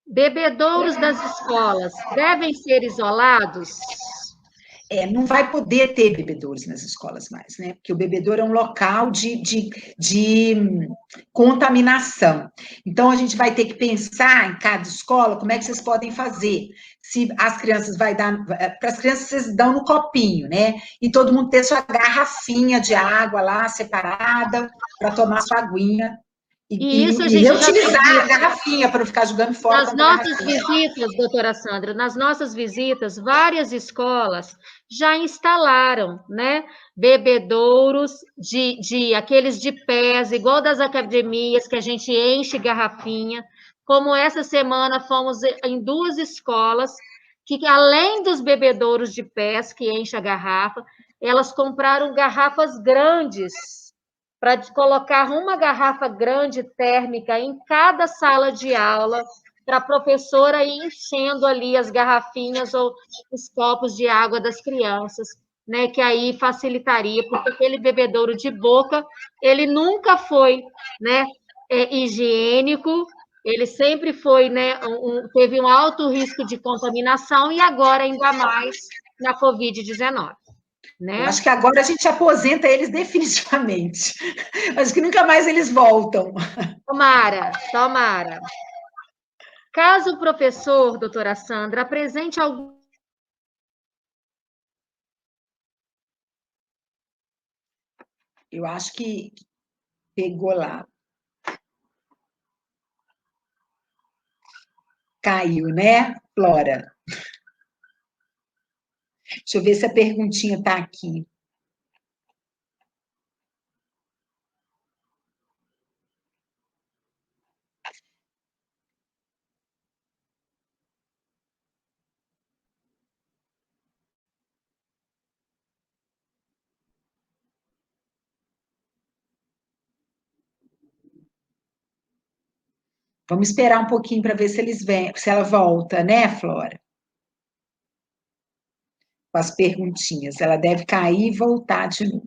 Bebedouros das escolas devem ser isolados? Não vai poder ter bebedouros nas escolas mais, né? Porque o bebedouro é um local de contaminação. Então, a gente vai ter que pensar em cada escola como é que vocês podem fazer. Se as crianças para as crianças vocês dão no copinho, né? E todo mundo ter sua garrafinha de água lá separada para tomar sua aguinha. E reutilizar a garrafinha para não ficar jogando fora. Nas nossas visitas, doutora Sandra, nas nossas visitas, várias escolas já instalaram, né, bebedouros aqueles de pés, igual das academias, que a gente enche garrafinha. Como essa semana fomos em 2 escolas que, além dos bebedouros de pés que enche a garrafa, elas compraram garrafas grandes para colocar uma garrafa grande térmica em cada sala de aula, para a professora ir enchendo ali as garrafinhas ou os copos de água das crianças, né? Que aí facilitaria, porque aquele bebedouro de boca, ele nunca foi, né, higiênico, ele sempre foi, né, teve um alto risco de contaminação e agora ainda mais na Covid-19. Né? Acho que agora a gente aposenta eles definitivamente. Acho que nunca mais eles voltam. Tomara, tomara. Caso o professor, doutora Sandra, apresente algum Eu acho que pegou lá. Caiu, né, Flora? Deixa eu ver se a perguntinha está aqui. Vamos esperar um pouquinho para ver se eles vêm, se ela volta, né, Flora? Com as perguntinhas. Ela deve cair e voltar de novo.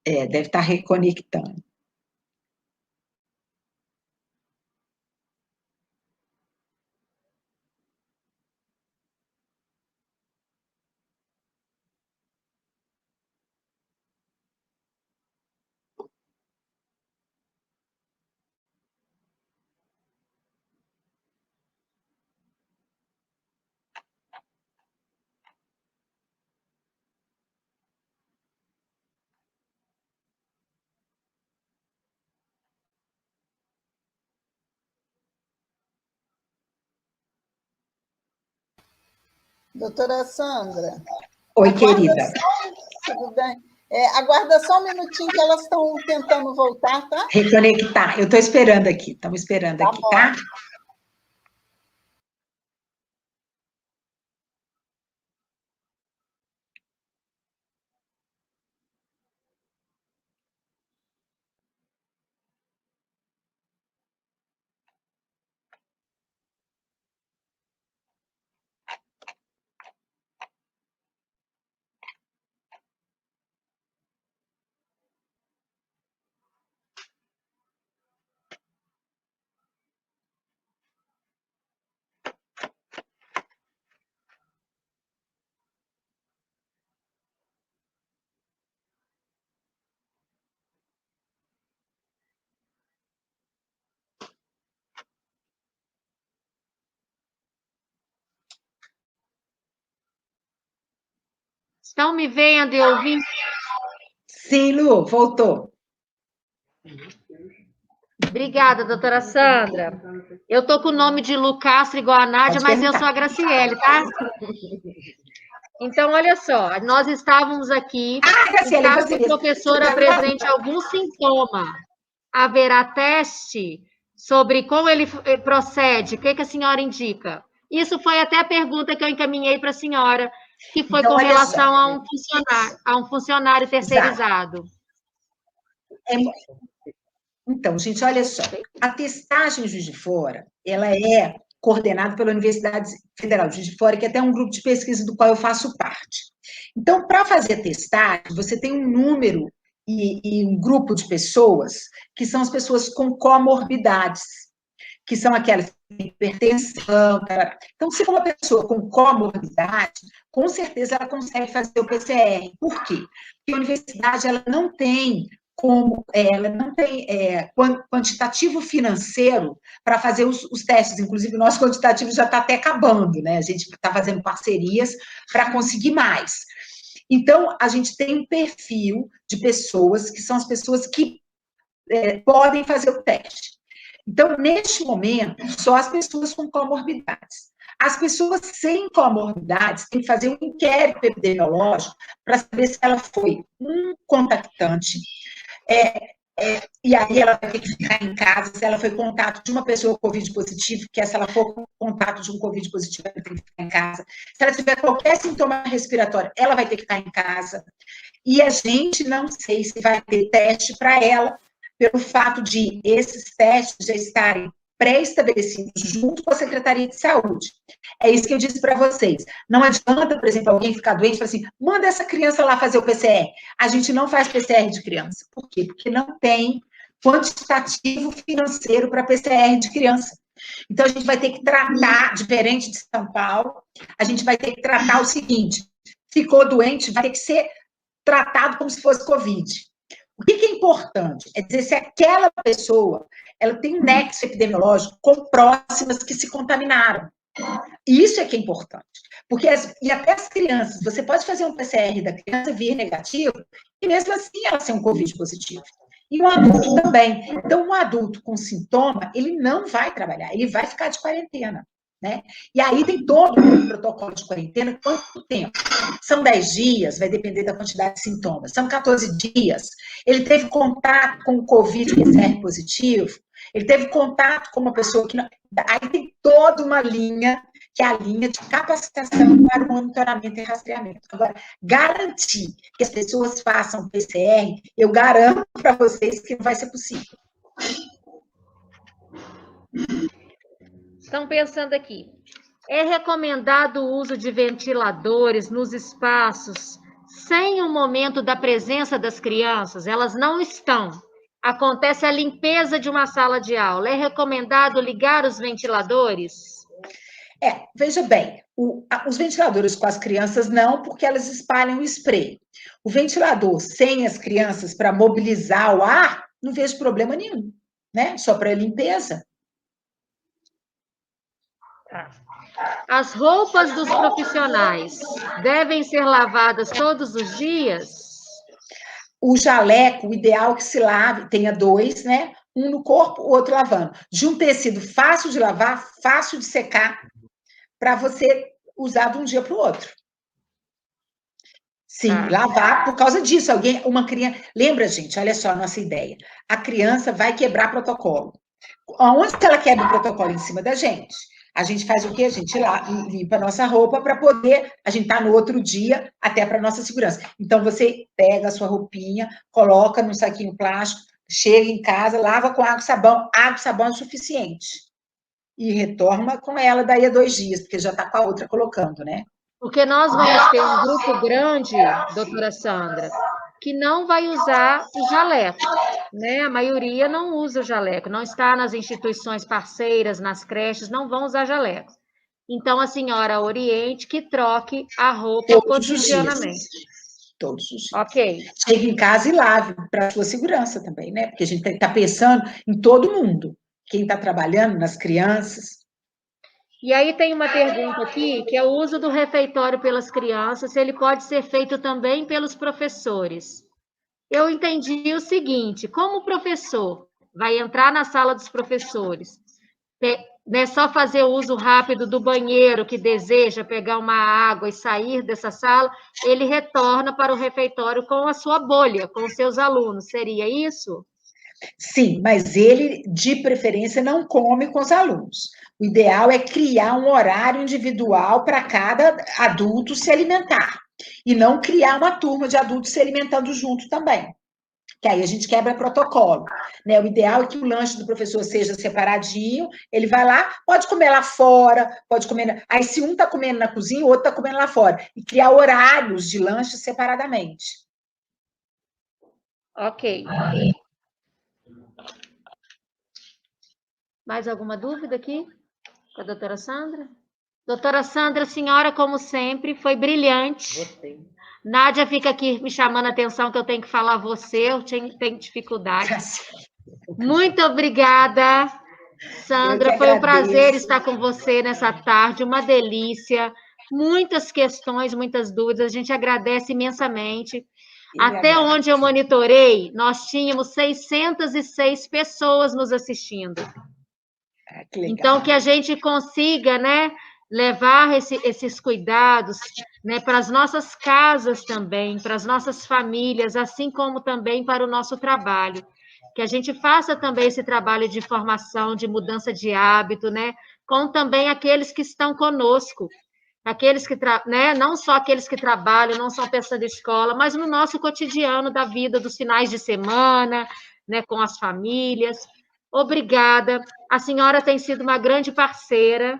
Deve estar reconectando. Doutora Sandra. Oi, querida. Tudo bem? Aguarda só um minutinho que elas estão tentando voltar, tá? Reconectar. Eu estou esperando aqui. Estamos esperando aqui, tá? Estão me vendo e ouvindo? Sim, Lu, voltou. Obrigada, doutora Sandra. Eu estou com o nome de Lu Castro igual a Nádia, mas eu sou a Graciele, tá? Então, olha só, nós estávamos aqui, caso o professor apresente algum sintoma, haverá teste sobre como ele procede, o que a senhora indica? Isso foi até a pergunta que eu encaminhei para a senhora, que foi então, com relação a um funcionário terceirizado. Então, gente, olha só, a testagem em Juiz de Fora, ela é coordenada pela Universidade Federal de Juiz de Fora, que é até um grupo de pesquisa do qual eu faço parte. Então, para fazer a testagem, você tem um número e um grupo de pessoas que são as pessoas com comorbidades, que são aquelas que têm hipertensão. Então, se for uma pessoa com comorbidade, com certeza ela consegue fazer o PCR. Por quê? Porque a universidade ela não tem quantitativo financeiro para fazer os testes. Inclusive, o nosso quantitativo já está até acabando, né? A gente está fazendo parcerias para conseguir mais. Então, a gente tem um perfil de pessoas que são as pessoas que podem fazer o teste. Então, neste momento, só as pessoas com comorbidades. As pessoas sem comorbidades têm que fazer um inquérito epidemiológico para saber se ela foi um contactante, e aí ela vai ter que ficar em casa, se ela foi contato de uma pessoa com Covid positivo, que se ela for contato de um Covid positivo, ela tem que ficar em casa. Se ela tiver qualquer sintoma respiratório, ela vai ter que ficar em casa. E a gente não sei se vai ter teste para ela, pelo fato de esses testes já estarem pré-estabelecidos junto com a Secretaria de Saúde. É isso que eu disse para vocês. Não adianta, por exemplo, alguém ficar doente e falar assim, manda essa criança lá fazer o PCR. A gente não faz PCR de criança. Por quê? Porque não tem quantitativo financeiro para PCR de criança. Então, a gente vai ter que tratar, diferente de São Paulo, a gente vai ter que tratar o seguinte, ficou doente, vai ter que ser tratado como se fosse Covid. O que é importante? É dizer se aquela pessoa ela tem um nexo epidemiológico com próximas que se contaminaram. Isso é que é importante. Porque e até as crianças, você pode fazer um PCR da criança vir negativo, e mesmo assim ela ser um Covid positivo. E um adulto também. Então, um adulto com sintoma, ele não vai trabalhar, ele vai ficar de quarentena. Né? E aí tem todo o protocolo de quarentena. Quanto tempo? São 10 dias, vai depender da quantidade de sintomas. São 14 dias. Ele teve contato com o Covid PCR positivo, ele teve contato com uma pessoa que não... Aí tem toda uma linha, que é a linha de capacitação para o monitoramento e rastreamento. Agora, garantir que as pessoas façam PCR, eu garanto para vocês que não vai ser possível. Estão pensando aqui, é recomendado o uso de ventiladores nos espaços sem o momento da presença das crianças? Elas não estão. Acontece a limpeza de uma sala de aula. É recomendado ligar os ventiladores? Veja bem, os ventiladores com as crianças não, porque elas espalham o spray. O ventilador sem as crianças para mobilizar o ar, não vejo problema nenhum, né? Só para limpeza. As roupas dos profissionais devem ser lavadas todos os dias? O jaleco, o ideal que se lave, tenha 2, né? Um no corpo, o outro lavando. De um tecido fácil de lavar, fácil de secar, para você usar de um dia para o outro. Sim, lavar por causa disso. Uma criança... Lembra, gente, olha só a nossa ideia. A criança vai quebrar protocolo. Onde que ela quebra o protocolo? Em cima da gente. A gente faz o quê? A gente limpa a nossa roupa para poder... A gente tá no outro dia, até para nossa segurança. Então, você pega a sua roupinha, coloca num saquinho plástico, chega em casa, lava com água e sabão. Água e sabão é o suficiente. E retorna com ela daí a 2 dias, porque já está com a outra colocando, né? Porque nós vamos ter um grupo grande, doutora Sandra, que não vai usar o jaleco, né? A maioria não usa o jaleco, não está nas instituições parceiras, nas creches, não vão usar jaleco. Então, a senhora oriente que troque a roupa cotidianamente. Todos os dias. Ok. Chega em casa e lave, para a sua segurança também, né? Porque a gente está pensando em todo mundo. Quem está trabalhando, nas crianças. E aí tem uma pergunta aqui, que é o uso do refeitório pelas crianças, se ele pode ser feito também pelos professores. Eu entendi o seguinte, como o professor vai entrar na sala dos professores, né, só fazer o uso rápido do banheiro que deseja pegar uma água e sair dessa sala, ele retorna para o refeitório com a sua bolha, com os seus alunos. Seria isso? Sim, mas ele, de preferência, não come com os alunos. O ideal é criar um horário individual para cada adulto se alimentar. E não criar uma turma de adultos se alimentando junto também. Que aí a gente quebra protocolo. Né? O ideal é que o lanche do professor seja separadinho, ele vai lá, pode comer lá fora, pode comer... Aí se um está comendo na cozinha, o outro está comendo lá fora. E criar horários de lanche separadamente. Ok. Mais alguma dúvida aqui com a doutora Sandra? Doutora Sandra, a senhora, como sempre, foi brilhante. Gostei. Nádia fica aqui me chamando a atenção que eu tenho que falar você, eu tenho dificuldade. Muito obrigada, Sandra. Foi um prazer estar com você nessa tarde, uma delícia. Muitas questões, muitas dúvidas, a gente agradece imensamente. Até onde eu monitorei, nós tínhamos 606 pessoas nos assistindo. Então, que a gente consiga, né, levar esses cuidados, né, para as nossas casas também, para as nossas famílias, assim como também para o nosso trabalho. Que a gente faça também esse trabalho de formação, de mudança de hábito, né, com também aqueles que estão conosco, aqueles que, né, não só aqueles que trabalham, não só pensando em escola, mas no nosso cotidiano da vida, dos finais de semana, né, com as famílias. Obrigada. A senhora tem sido uma grande parceira.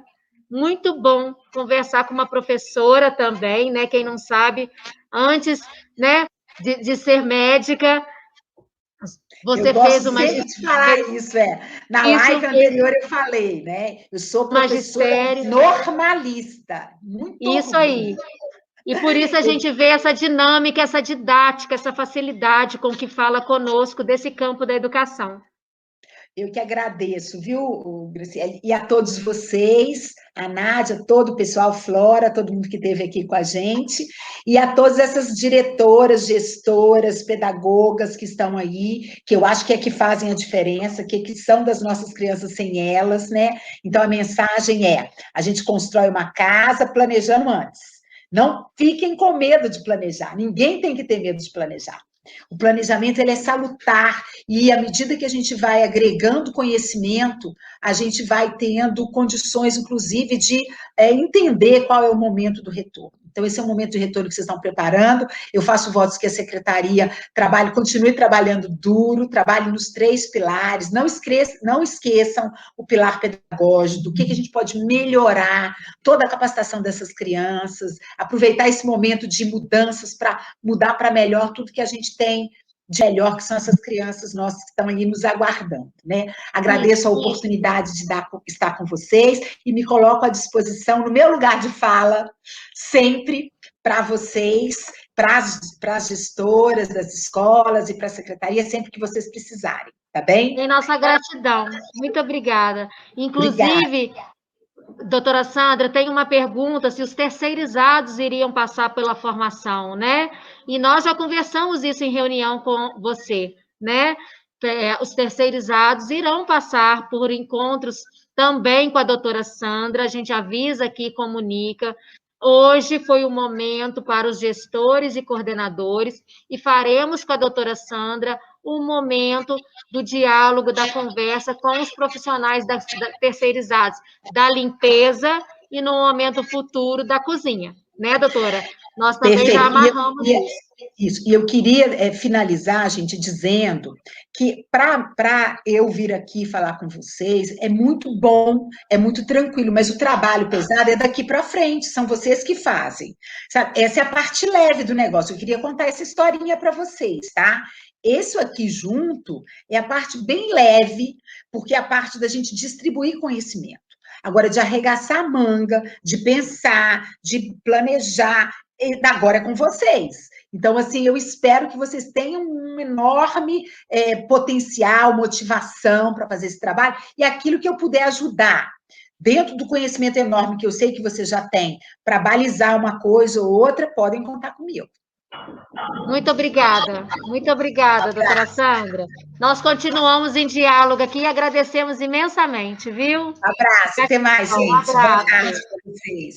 Muito bom conversar com uma professora também, né? Quem não sabe, antes, né, de ser médica, você fez uma... Eu gosto de falar isso, Na live anterior eu falei, né? Eu sou professora normalista. Muito isso aí. E por isso a gente vê essa dinâmica, essa didática, essa facilidade com que fala conosco desse campo da educação. Eu que agradeço, viu, Graciele? E a todos vocês, a Nádia, todo o pessoal, Flora, todo mundo que esteve aqui com a gente, e a todas essas diretoras, gestoras, pedagogas que estão aí, que eu acho que é que fazem a diferença, que são das nossas crianças sem elas, né? Então, a mensagem é, a gente constrói uma casa planejando antes. Não fiquem com medo de planejar, ninguém tem que ter medo de planejar. O planejamento ele é salutar, e à medida que a gente vai agregando conhecimento, a gente vai tendo condições, inclusive, de entender qual é o momento do retorno. Então, esse é o momento de retorno que vocês estão preparando. Eu faço votos que a secretaria continue trabalhando duro, trabalhe nos 3 pilares, não esqueçam o pilar pedagógico, do que a gente pode melhorar toda a capacitação dessas crianças, aproveitar esse momento de mudanças para mudar para melhor tudo que a gente tem de melhor, que são essas crianças nossas que estão ali nos aguardando, né? Agradeço a oportunidade de estar com vocês e me coloco à disposição, no meu lugar de fala, sempre para vocês, para as gestoras das escolas e para a secretaria, sempre que vocês precisarem, tá bem? Tem nossa gratidão. Muito obrigada. Inclusive, doutora Sandra, tem uma pergunta se os terceirizados iriam passar pela formação, né? E nós já conversamos isso em reunião com você, né? Os terceirizados irão passar por encontros também com a doutora Sandra, a gente avisa aqui, comunica. Hoje foi o momento para os gestores e coordenadores, e faremos com a doutora Sandra um momento do diálogo, da conversa com os profissionais terceirizados, da limpeza e no momento futuro da cozinha, né, doutora? Nós também Perfeito. já amarramos isso. E eu queria finalizar, gente, dizendo que para eu vir aqui falar com vocês é muito bom, é muito tranquilo, mas o trabalho pesado é daqui para frente, são vocês que fazem. Sabe? Essa é a parte leve do negócio. Eu queria contar essa historinha para vocês, tá? Isso aqui junto é a parte bem leve, porque é a parte da gente distribuir conhecimento. Agora, de arregaçar a manga, de pensar, de planejar, agora é com vocês. Então, assim, eu espero que vocês tenham um enorme potencial, motivação para fazer esse trabalho, e aquilo que eu puder ajudar, dentro do conhecimento enorme que eu sei que vocês já têm, para balizar uma coisa ou outra, podem contar comigo. Muito obrigada, doutora Sandra. Nós continuamos em diálogo aqui e agradecemos imensamente, viu? Abraço, até mais, gente. Boa tarde para vocês.